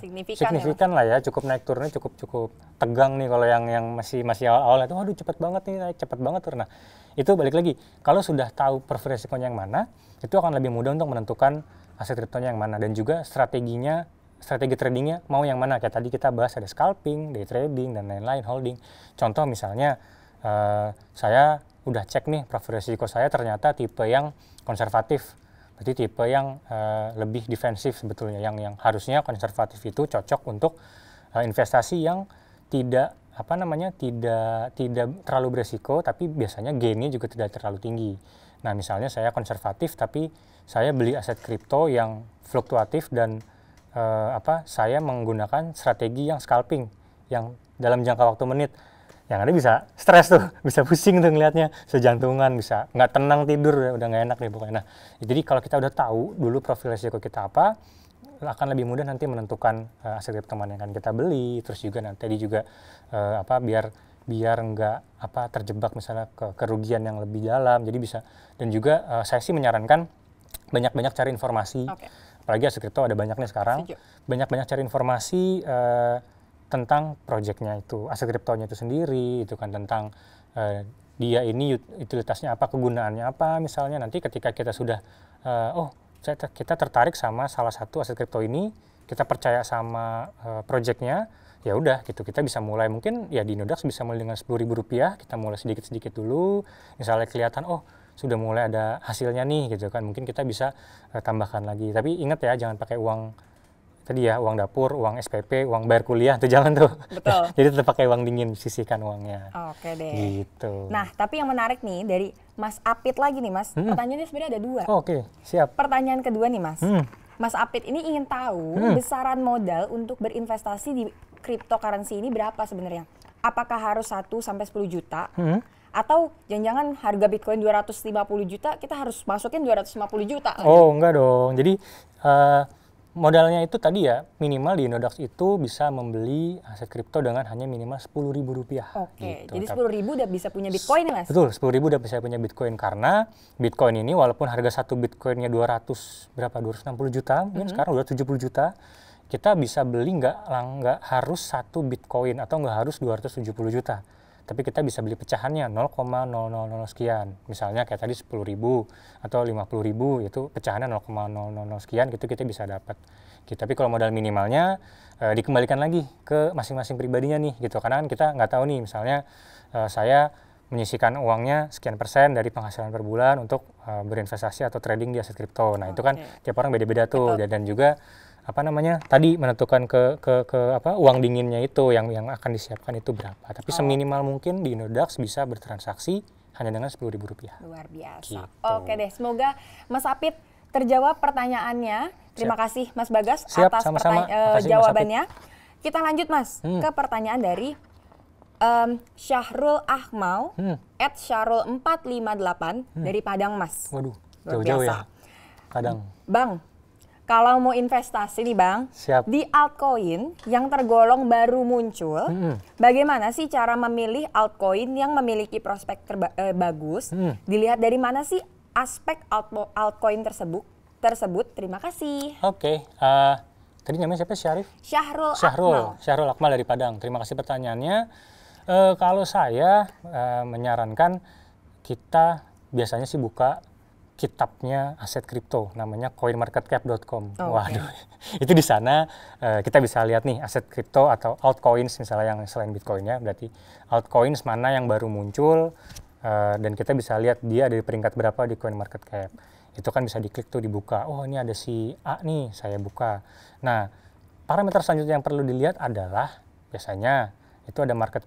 signifikan lah ya, cukup naik turunnya cukup tegang nih. Kalau yang masih awal itu waduh cepet banget nih, naik cepet banget turun. Nah, itu balik lagi, kalau sudah tahu profil resikonya yang mana, itu akan lebih mudah untuk menentukan aset kriptonya yang mana, dan juga strategi tradingnya mau yang mana. Kayak tadi kita bahas ada scalping, day trading, dan lain-lain, holding. Contoh misalnya saya udah cek nih profil resiko saya ternyata tipe yang konservatif. Berarti tipe yang lebih defensif sebetulnya, yang harusnya konservatif itu cocok untuk investasi yang tidak terlalu beresiko, tapi biasanya gainnya juga tidak terlalu tinggi. Nah, misalnya saya konservatif tapi saya beli aset kripto yang fluktuatif dan saya menggunakan strategi yang scalping, yang dalam jangka waktu menit. yang ada bisa stres tuh, bisa pusing tuh ngelihatnya, bisa jantungan, bisa nggak tenang tidur, udah nggak enak deh pokoknya. Nah, jadi kalau kita udah tahu dulu profil risiko kita apa, akan lebih mudah nanti menentukan aset kripto mana yang akan kita beli, terus juga nanti tadi juga biar nggak terjebak misalnya ke kerugian yang lebih dalam. Jadi bisa, dan juga saya sih menyarankan banyak-banyak cari informasi. Apalagi aset kripto ada banyak nih sekarang. Banyak-banyak cari informasi tentang projectnya itu, aset kriptonya itu sendiri, itu kan tentang dia ini utilitasnya apa, kegunaannya apa. Misalnya nanti ketika kita sudah, kita tertarik sama salah satu aset kripto ini, kita percaya sama projectnya, ya udah gitu, kita bisa mulai mungkin ya di Inodax bisa mulai dengan Rp10.000, kita mulai sedikit-sedikit dulu. Misalnya kelihatan, sudah mulai ada hasilnya nih gitu kan, mungkin kita bisa tambahkan lagi. Tapi ingat ya, jangan pakai uang tadi ya, uang dapur, uang SPP, uang bayar kuliah, itu jangan tuh. Betul. Jadi tetap pakai uang dingin, sisihkan uangnya. Oke deh. Gitu. Nah, tapi yang menarik nih dari Mas Apit lagi nih Mas, pertanyaannya sebenarnya ada 2. Oke, siap. Pertanyaan kedua nih Mas, Mas Apit ini ingin tahu besaran modal untuk berinvestasi di cryptocurrency ini berapa sebenarnya? Apakah harus 1 sampai 10 juta? Atau jangan-jangan harga Bitcoin 250 juta, kita harus masukin 250 juta? Oh, enggak dong. Jadi modalnya itu tadi ya, minimal di Inodax itu bisa membeli aset kripto dengan hanya minimal Rp10.000. Oke, gitu. Jadi 10.000 udah bisa punya Bitcoin ya Mas? Betul, 10.000 udah bisa punya Bitcoin, karena Bitcoin ini walaupun harga satu Bitcoinnya 260 juta, mungkin sekarang udah 70 juta, kita bisa beli nggak harus satu Bitcoin atau nggak harus 270 juta. Tapi kita bisa beli pecahannya 0,000 sekian. Misalnya kayak tadi 10.000 atau 50.000, itu pecahannya 0,000 sekian, gitu kita bisa dapat. Gitu. Tapi kalau modal minimalnya dikembalikan lagi ke masing-masing pribadinya nih, gitu. Karena kan kita nggak tahu nih, misalnya saya menyisihkan uangnya sekian persen dari penghasilan per bulan untuk berinvestasi atau trading di aset kripto. Nah, itu kan tiap orang beda-beda tuh. Dan juga tadi menentukan uang dinginnya itu yang akan disiapkan itu berapa. Tapi seminimal mungkin di Inodax bisa bertransaksi hanya dengan Rp10.000. Luar biasa. Gitu. Oke deh, semoga Mas Apit terjawab pertanyaannya. Terima kasih Mas Bagas atas jawabannya. Kita lanjut Mas ke pertanyaan dari Syahrul Ahmal @Syahrul458 dari Padang Mas. Waduh, jauh-jauh ya Padang. Bang, kalau mau investasi nih Bang, di altcoin yang tergolong baru muncul, bagaimana sih cara memilih altcoin yang memiliki prospek bagus? Dilihat dari mana sih aspek altcoin tersebut? Terima kasih. Oke, tadi namanya siapa? Syahrul Akmal dari Padang. Terima kasih pertanyaannya. Kalau saya menyarankan kita biasanya sih buka kitabnya aset kripto, namanya coinmarketcap.com. Waduh, itu di sana kita bisa lihat nih aset kripto atau altcoins misalnya yang selain Bitcoin-nya, berarti altcoins mana yang baru muncul, dan kita bisa lihat dia ada di peringkat berapa di CoinMarketCap. Itu kan bisa diklik tuh, dibuka. Oh, ini ada si A nih, saya buka. Nah, parameter selanjutnya yang perlu dilihat adalah biasanya itu ada market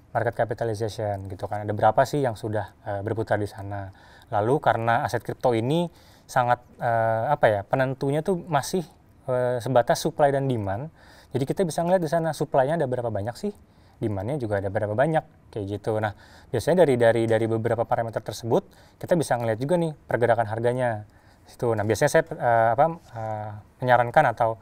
capitalization gitu kan. Ada berapa sih yang sudah berputar di sana. Lalu karena aset kripto ini sangat penentunya tuh masih sebatas supply dan demand. Jadi kita bisa ngeliat di sana supply-nya ada berapa banyak sih, demand-nya juga ada berapa banyak kayak gitu. Nah, biasanya dari beberapa parameter tersebut kita bisa ngeliat juga nih pergerakan harganya. Itu. Nah, biasanya saya menyarankan atau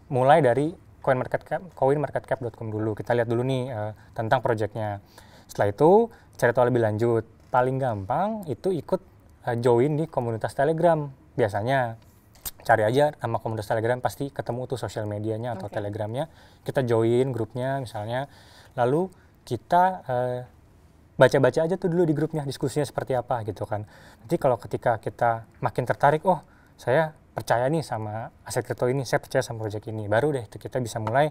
mulai dari coinmarketcap.com dulu. Kita lihat dulu nih tentang projectnya. Setelah itu cari tahu lebih lanjut. Paling gampang itu ikut join di komunitas Telegram. Biasanya cari aja nama komunitas Telegram, pasti ketemu tuh sosial medianya atau Telegramnya. Kita join grupnya misalnya, lalu kita baca-baca aja tuh dulu di grupnya, diskusinya seperti apa gitu kan. Nanti kalau ketika kita makin tertarik, oh saya percaya nih sama aset kripto ini, saya percaya sama project ini, baru deh itu kita bisa mulai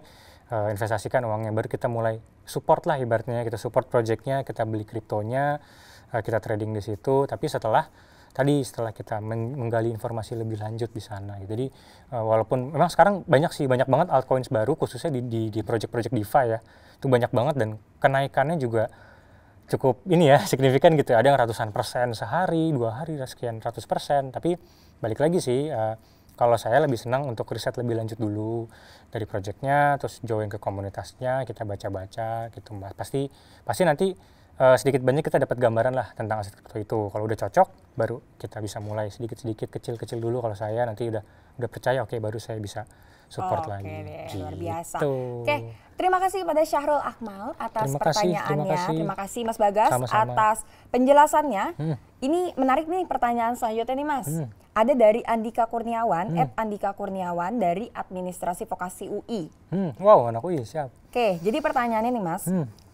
investasikan uangnya, baru kita mulai support lah ibaratnya, kita support projectnya, kita beli kriptonya, kita trading di situ. Tapi setelah kita menggali informasi lebih lanjut di sana. Jadi walaupun memang sekarang banyak banget altcoins baru, khususnya di project-project DeFi ya, itu banyak banget dan kenaikannya juga cukup signifikan gitu. Ada yang ratusan persen sehari, 2 hari, sekian ratus persen. Tapi balik lagi sih, Kalau saya lebih senang untuk riset lebih lanjut dulu dari projectnya, terus join ke komunitasnya, kita baca-baca gitu Mbak. Pasti nanti sedikit banyak kita dapat gambaran lah tentang aset kripto itu. Kalau udah cocok, baru kita bisa mulai sedikit-sedikit, kecil-kecil dulu. Kalau saya nanti udah percaya, oke, baru saya bisa support lagi. Deh, gitu. luar biasa. Oke, terima kasih kepada Syahrul Akmal atas pertanyaannya. Terima kasih Mas Bagas atas penjelasannya. Ini menarik nih pertanyaan selanjutnya nih Mas. Ada dari Andika Kurniawan, @Andika Kurniawan dari Administrasi Vokasi UI. Wow, anak UI, siap. Oke, jadi pertanyaannya nih Mas.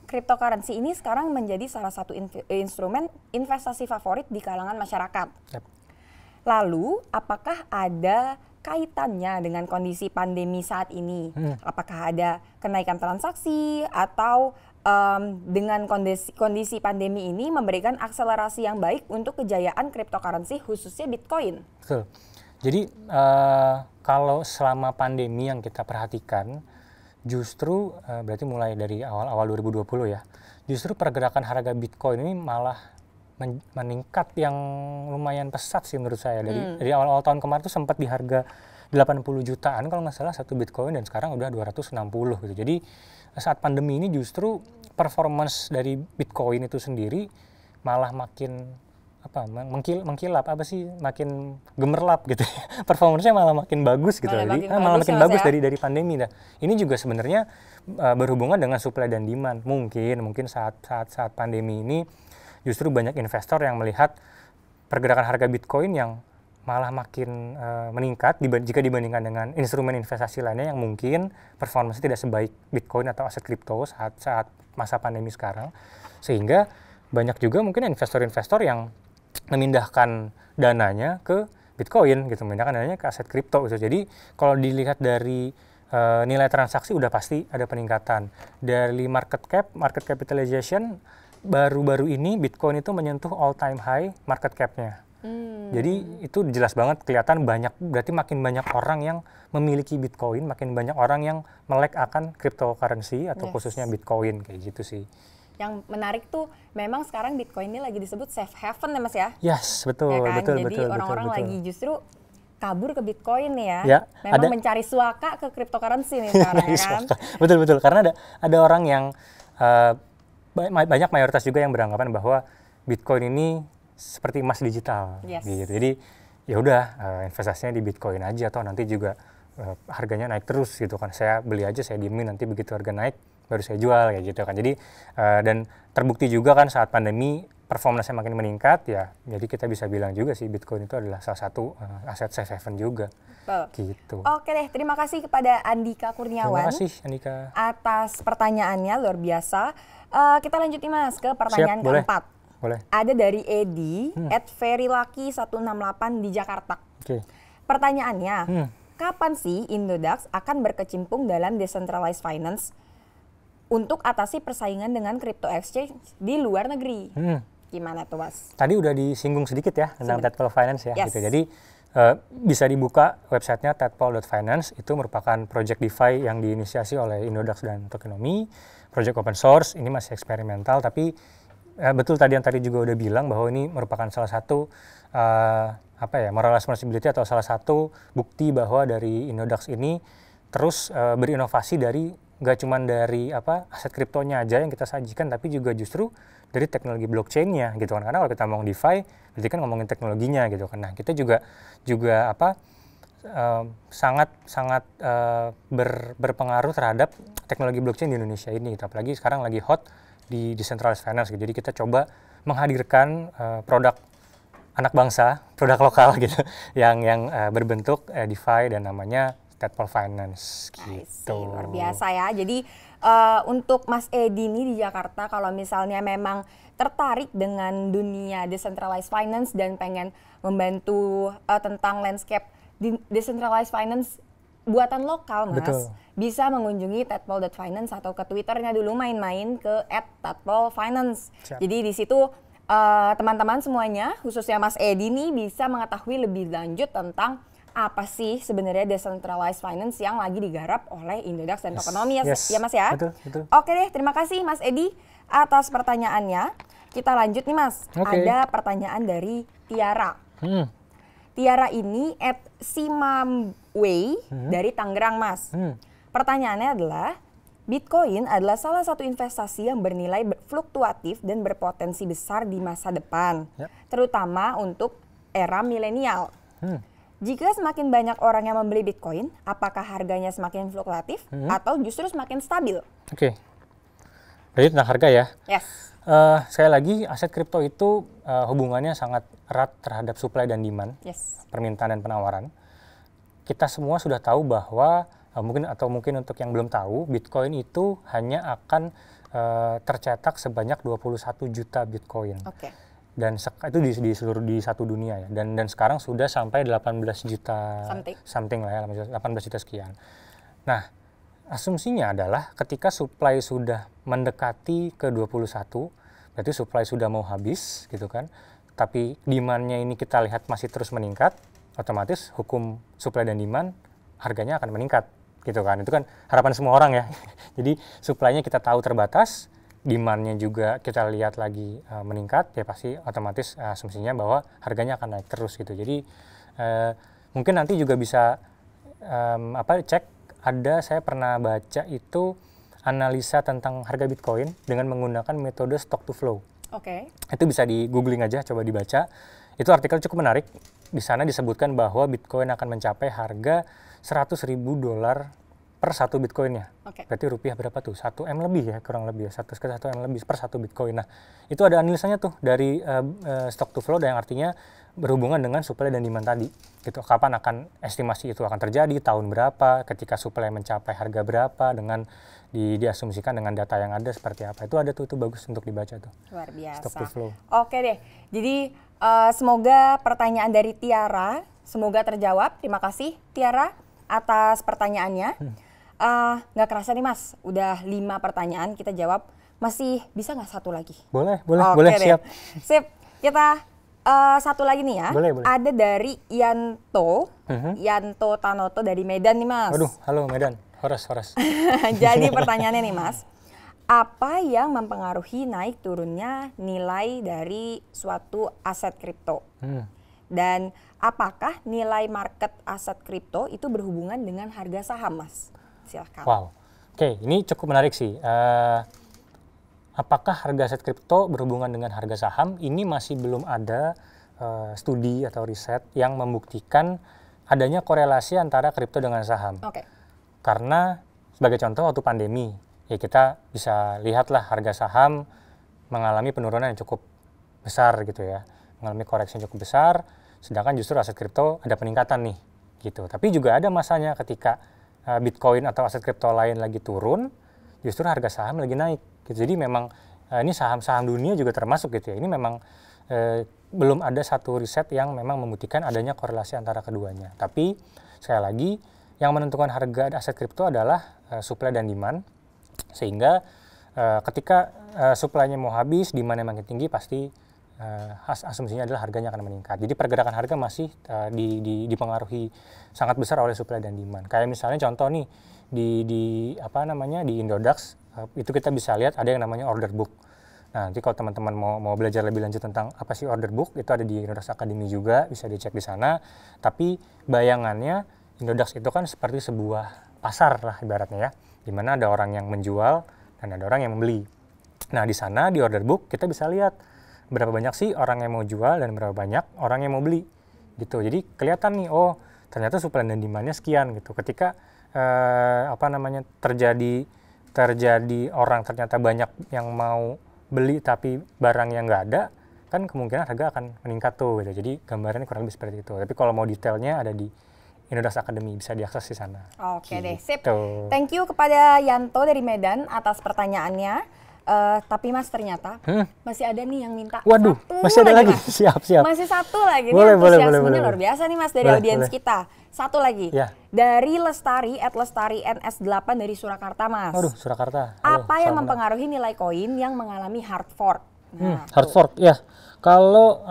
Cryptocurrency ini sekarang menjadi salah satu instrumen investasi favorit di kalangan masyarakat. Yep. Lalu, apakah ada kaitannya dengan kondisi pandemi saat ini? Apakah ada kenaikan transaksi atau dengan kondisi pandemi ini memberikan akselerasi yang baik untuk kejayaan cryptocurrency khususnya Bitcoin? Betul. Jadi kalau selama pandemi yang kita perhatikan, justru berarti mulai dari awal 2020 ya, justru pergerakan harga Bitcoin ini malah meningkat yang lumayan pesat sih menurut saya. Dari awal-awal tahun kemarin tuh sempat di harga 80 jutaan kalau nggak salah satu Bitcoin, dan sekarang udah 260 gitu. Jadi saat pandemi ini justru performance dari Bitcoin itu sendiri malah makin mengkilap makin gemerlap gitu. Performance-nya malah makin bagus gitu. Jadi malah makin bagus dari pandemi. Nah, ini juga sebenarnya berhubungan dengan supply dan demand. Mungkin saat pandemi ini justru banyak investor yang melihat pergerakan harga Bitcoin yang malah makin meningkat jika dibandingkan dengan instrumen investasi lainnya yang mungkin performanya tidak sebaik Bitcoin atau aset kripto saat masa pandemi sekarang. Sehingga banyak juga mungkin investor-investor yang memindahkan dananya ke Bitcoin gitu, memindahkan dananya ke aset kripto gitu. Jadi kalau dilihat dari nilai transaksi udah pasti ada peningkatan. Dari market capitalization baru-baru ini Bitcoin itu menyentuh all time high market cap-nya. Jadi itu jelas banget kelihatan berarti makin banyak orang yang memiliki Bitcoin, makin banyak orang yang melek akan cryptocurrency atau khususnya Bitcoin kayak gitu sih. Yang menarik tuh memang sekarang Bitcoin ini lagi disebut safe haven ya Mas ya? Yes, betul, ya kan? betul. Jadi orang-orang lagi justru kabur ke Bitcoin nih ya. Memang mencari suaka ke cryptocurrency nih sekarang ya kan? Betul, karena ada orang yang banyak mayoritas juga yang beranggapan bahwa Bitcoin ini seperti emas digital gitu. Jadi ya udah investasinya di Bitcoin aja, atau nanti juga harganya naik terus gitu kan. Saya beli aja, saya diemin, nanti begitu harga naik baru saya jual kayak gitu kan. Jadi dan terbukti juga kan saat pandemi performanya makin meningkat ya. Jadi kita bisa bilang juga sih Bitcoin itu adalah salah satu aset safe haven juga. Gitu. Oke deh, terima kasih kepada Andika Kurniawan. Terima kasih Andika atas pertanyaannya, luar biasa. Kita lanjut nih Mas ke pertanyaan keempat. Boleh. Ada dari Edi @verylucky168 di Jakarta. Pertanyaannya, kapan sih Indodax akan berkecimpung dalam decentralized finance untuk atasi persaingan dengan crypto exchange di luar negeri? Gimana tuh Mas? Tadi udah disinggung sedikit ya tentang Tadpol Finance ya. Gitu. Jadi bisa dibuka websitenya tadpol.finance. Itu merupakan project DeFi yang diinisiasi oleh Indodax dan Tokenomics. Project open source, ini masih eksperimental, tapi betul tadi juga udah bilang bahwa ini merupakan salah satu moral responsibility atau salah satu bukti bahwa dari Indodax ini terus berinovasi nggak cuma dari aset kriptonya aja yang kita sajikan, tapi juga justru dari teknologi blockchain-nya gitu kan. Karena kalau kita ngomong DeFi berarti kan ngomongin teknologinya gitu kan. Nah, kita juga sangat berpengaruh terhadap teknologi blockchain di Indonesia ini gitu. Apalagi sekarang lagi hot di decentralized finance gitu. Jadi kita coba menghadirkan produk anak bangsa, produk lokal gitu yang berbentuk DeFi dan namanya Tadpol Finance gitu. Luar biasa ya. Jadi untuk Mas Edi nih di Jakarta, kalau misalnya memang tertarik dengan dunia decentralized finance dan pengen membantu tentang landscape decentralized finance buatan lokal Mas, bisa mengunjungi tadpol.finance atau ke Twitternya dulu main-main ke @tadpolfinance. Jadi di situ teman-teman semuanya, khususnya Mas Edi nih, bisa mengetahui lebih lanjut tentang apa sih sebenarnya decentralized finance yang lagi digarap oleh Indodax dan Tokenomics ya Mas ya. Betul. Oke deh, terima kasih Mas Edi atas pertanyaannya. Kita lanjut nih Mas. Ada pertanyaan dari Tiara. Tiara ini @simamway dari Tangerang, Mas. Pertanyaannya adalah, Bitcoin adalah salah satu investasi yang bernilai fluktuatif dan berpotensi besar di masa depan, terutama untuk era milenial. Jika semakin banyak orang yang membeli Bitcoin, apakah harganya semakin fluktuatif atau justru semakin stabil? Oke. Berarti tentang harga ya? Yes. Sekali lagi, aset kripto itu hubungannya sangat erat terhadap supply dan demand, permintaan dan penawaran. Kita semua sudah tahu bahwa mungkin untuk yang belum tahu, Bitcoin itu hanya akan tercetak sebanyak 21 juta Bitcoin. Dan itu di seluruh di satu dunia ya. Dan sekarang sudah sampai 18 juta something lah ya, 18 juta sekian. Nah, asumsinya adalah ketika supply sudah mendekati ke 21, berarti supply sudah mau habis gitu kan. Tapi demand-nya ini kita lihat masih terus meningkat, otomatis hukum supply dan demand harganya akan meningkat. Gitu kan, itu kan harapan semua orang ya. Jadi supply-nya kita tahu terbatas, demand-nya juga kita lihat lagi meningkat, ya pasti otomatis asumsinya bahwa harganya akan naik terus gitu. Jadi mungkin nanti juga bisa cek, saya pernah baca itu analisa tentang harga Bitcoin dengan menggunakan metode stock to flow. Itu bisa di googling aja, coba dibaca. Itu artikel cukup menarik. Di sana disebutkan bahwa Bitcoin akan mencapai harga $100.000 per satu Bitcoinnya. Berarti rupiah berapa tuh? 1M lebih ya, kurang lebih ya. 1M lebih per satu Bitcoin. Nah, itu ada analisanya tuh dari stock to flow, yang artinya berhubungan dengan supply dan demand tadi. Gitu. Kapan akan estimasi itu akan terjadi, tahun berapa, ketika supply mencapai harga berapa, dengan diasumsikan dengan data yang ada seperti apa. Itu ada tuh, itu bagus untuk dibaca tuh. Luar biasa. Stock to flow. Oke deh. Jadi semoga pertanyaan dari Tiara semoga terjawab. Terima kasih Tiara atas pertanyaannya. Nggak kerasa nih Mas, udah 5 pertanyaan kita jawab. Masih bisa nggak satu lagi? Boleh, deh. siap. Sip, kita satu lagi nih ya. Boleh. Ada dari Yanto Tanoto dari Medan nih Mas. Waduh, halo Medan, horas. Jadi pertanyaannya nih Mas, apa yang mempengaruhi naik turunnya nilai dari suatu aset kripto? Dan apakah nilai market aset kripto itu berhubungan dengan harga saham, Mas? Silahkan. Wow, oke, ini cukup menarik sih. Apakah harga aset kripto berhubungan dengan harga saham? Ini masih belum ada studi atau riset yang membuktikan adanya korelasi antara kripto dengan saham. Karena sebagai contoh waktu pandemi, ya kita bisa lihatlah harga saham mengalami penurunan yang cukup besar gitu ya, mengalami koreksi yang cukup besar. Sedangkan justru aset kripto ada peningkatan nih, gitu. Tapi juga ada masanya ketika Bitcoin atau aset kripto lain lagi turun, justru harga saham lagi naik. Gitu. Jadi memang ini saham-saham dunia juga termasuk gitu ya. Ini memang belum ada satu riset yang memang membuktikan adanya korelasi antara keduanya. Tapi sekali lagi, yang menentukan harga aset kripto adalah supply dan demand. Sehingga ketika supply-nya mau habis, demand-nya makin tinggi, pasti asumsinya adalah harganya akan meningkat. Jadi pergerakan harga masih dipengaruhi sangat besar oleh supply dan demand. Kayak misalnya contoh nih di Indodax itu kita bisa lihat ada yang namanya order book. Nah, nanti kalau teman-teman mau belajar lebih lanjut tentang apa sih order book, itu ada di Indodax Academy juga, bisa dicek di sana. Tapi bayangannya Indodax itu kan seperti sebuah pasar lah ibaratnya ya, di mana ada orang yang menjual dan ada orang yang membeli. Nah, di sana di order book kita bisa lihat berapa banyak sih orang yang mau jual dan berapa banyak orang yang mau beli gitu. Jadi kelihatan nih, oh ternyata supply dan demand-nya sekian gitu. Ketika terjadi orang ternyata banyak yang mau beli tapi barang yang nggak ada, kan kemungkinan harga akan meningkat tuh gitu. Jadi gambarannya kurang lebih seperti itu. Tapi kalau mau detailnya ada di Indodax Academy, bisa diakses di sana. Oke deh, sip. Thank you kepada Yanto dari Medan atas pertanyaannya. Tapi Mas ternyata masih ada nih yang minta. Waduh, masih ada lagi. Siap. Masih satu lagi. Boleh. Luar biasa nih Mas dari audiens kita. Satu lagi. Ya. Dari Lestari @LestariNS8 dari Surakarta, Mas. Waduh, Surakarta. Apa yang mempengaruhi nilai koin yang mengalami hard fork? Hard fork, ya. Kalau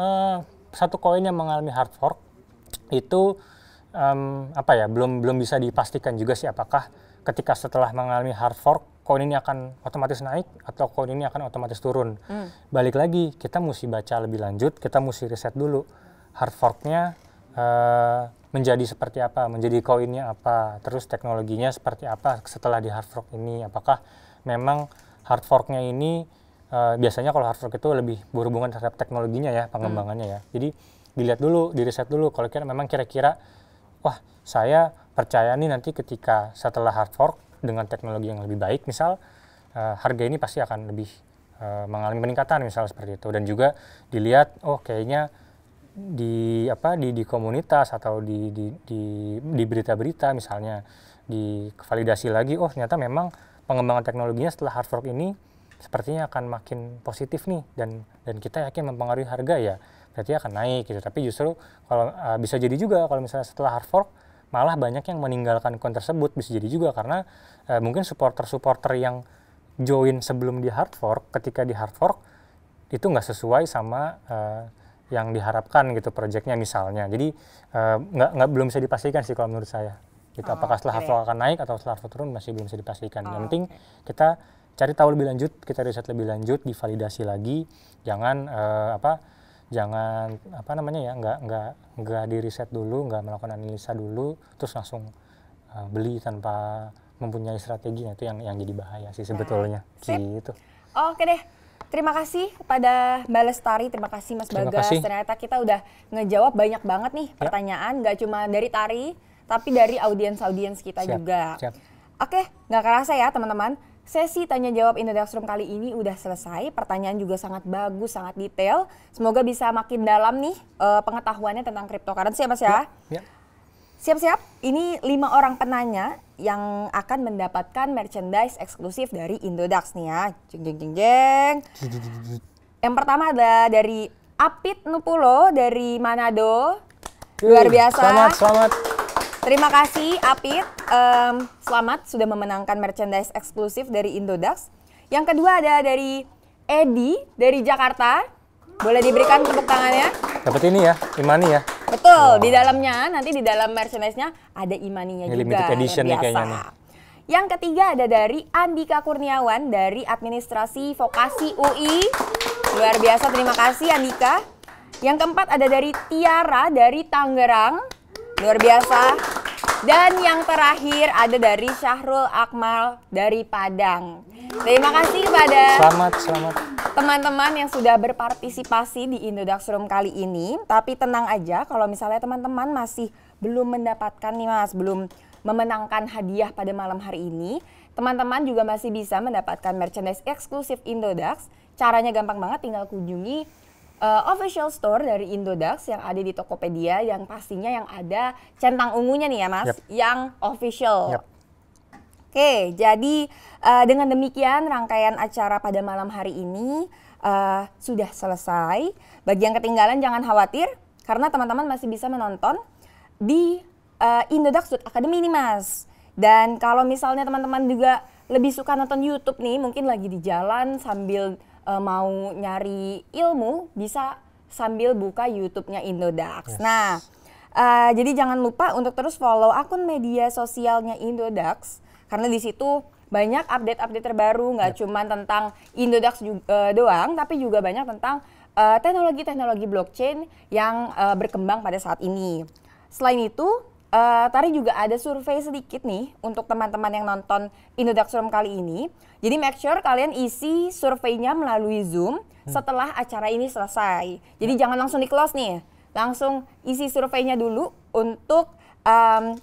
satu koin yang mengalami hard fork itu belum bisa dipastikan juga sih apakah ketika setelah mengalami hard fork koin ini akan otomatis naik atau koin ini akan otomatis turun. Balik lagi, kita mesti baca lebih lanjut, kita mesti riset dulu hard forknya menjadi seperti apa, menjadi koinnya apa, terus teknologinya seperti apa setelah di hard fork ini. Apakah memang hard forknya ini biasanya kalau hard fork itu lebih berhubungan terhadap teknologinya ya, pengembangannya ya. Jadi dilihat dulu, di riset dulu kalau memang kira-kira wah saya percaya nih nanti ketika setelah hard fork dengan teknologi yang lebih baik misal harga ini pasti akan lebih mengalami peningkatan misal seperti itu. Dan juga dilihat oh kayaknya di komunitas atau di berita-berita misalnya divalidasi lagi oh ternyata memang pengembangan teknologinya setelah hard fork ini sepertinya akan makin positif nih dan kita yakin mempengaruhi harga ya berarti akan naik gitu. Tapi justru kalau bisa jadi juga kalau misalnya setelah hard fork malah banyak yang meninggalkan akun tersebut, bisa jadi juga karena mungkin supporter yang join sebelum di hard fork, ketika di hard fork itu nggak sesuai sama yang diharapkan gitu proyeknya misalnya. Jadi belum bisa dipastikan sih kalau menurut saya. Gitu. Apakah setelah hard fork akan naik atau setelah hard fork turun masih belum bisa dipastikan. Yang penting kita cari tahu lebih lanjut, kita riset lebih lanjut, divalidasi lagi. Jangan nggak di riset dulu, nggak melakukan analisa dulu, terus langsung beli tanpa mempunyai strategi. Nah, itu yang jadi bahaya sih sebetulnya. Gitu. Oke deh. Terima kasih kepada Mbak Lestari, terima kasih Mas Bagas. Ternyata kita udah ngejawab banyak banget nih pertanyaan, nggak cuma dari Tari, tapi dari audiens kita juga. Oke, nggak kerasa ya teman-teman, sesi tanya jawab Indodax Room kali ini udah selesai. Pertanyaan juga sangat bagus, sangat detail. Semoga bisa makin dalam nih pengetahuannya tentang cryptocurrency ya Mas ya. Siap-siap, ini 5 orang penanya yang akan mendapatkan merchandise eksklusif dari Indodax nih ya. Jeng. Yang pertama ada dari Apit Nupulo dari Manado. Luar biasa. Selamat. Terima kasih Apit. Selamat sudah memenangkan merchandise eksklusif dari Indodax. Yang kedua ada dari Edi dari Jakarta. Boleh diberikan tepuk tangannya? Dapat ini ya, Imani ya. Betul, di dalamnya nanti di dalam merchandise-nya ada Imaninya juga. Limited edition nih kayaknya nih. Yang ketiga ada dari Andika Kurniawan dari Administrasi Vokasi UI. Luar biasa, terima kasih Andika. Yang keempat ada dari Tiara dari Tangerang. Luar biasa. Dan yang terakhir ada dari Syahrul Akmal dari Padang. Terima kasih kepada Selamat. teman-teman yang sudah berpartisipasi di Indodax Room kali ini. Tapi tenang aja kalau misalnya teman-teman masih belum mendapatkan nih Mas, belum memenangkan hadiah pada malam hari ini, teman-teman juga masih bisa mendapatkan merchandise eksklusif Indodax. Caranya gampang banget, tinggal kunjungi official store dari Indodax yang ada di Tokopedia, yang pastinya yang ada centang ungunya nih ya Mas, yang official. Oke, jadi dengan demikian rangkaian acara pada malam hari ini sudah selesai. Bagi yang ketinggalan jangan khawatir, karena teman-teman masih bisa menonton di Indodax.academy nih Mas. Dan kalau misalnya teman-teman juga lebih suka nonton YouTube nih, mungkin lagi di jalan sambil mau nyari ilmu, bisa sambil buka YouTube-nya Indodax. Nah, jadi jangan lupa untuk terus follow akun media sosialnya Indodax, karena di situ banyak update-update terbaru, nggak cuma tentang Indodax doang, tapi juga banyak tentang teknologi-teknologi blockchain yang berkembang pada saat ini. Selain itu, Tari juga ada survei sedikit nih untuk teman-teman yang nonton Indodax Room kali ini. Jadi make sure kalian isi surveinya melalui Zoom setelah acara ini selesai. Jadi jangan langsung di-close nih, langsung isi surveinya dulu untuk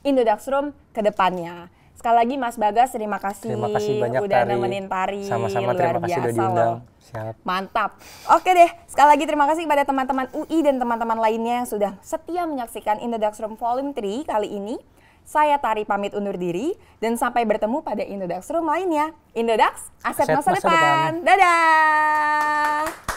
Indodax Room ke depannya. Sekali lagi Mas Bagas, terima kasih banyak udah Tari. nemenin Tari. Sama-sama, terima kasih udah diundang. Siap. Mantap. Oke deh, sekali lagi terima kasih kepada teman-teman UI dan teman-teman lainnya yang sudah setia menyaksikan Indodax Room Volume 3 kali ini. Saya Tari pamit undur diri dan sampai bertemu pada Indodax Room lainnya. Indodax, aset masa depan. Dadah.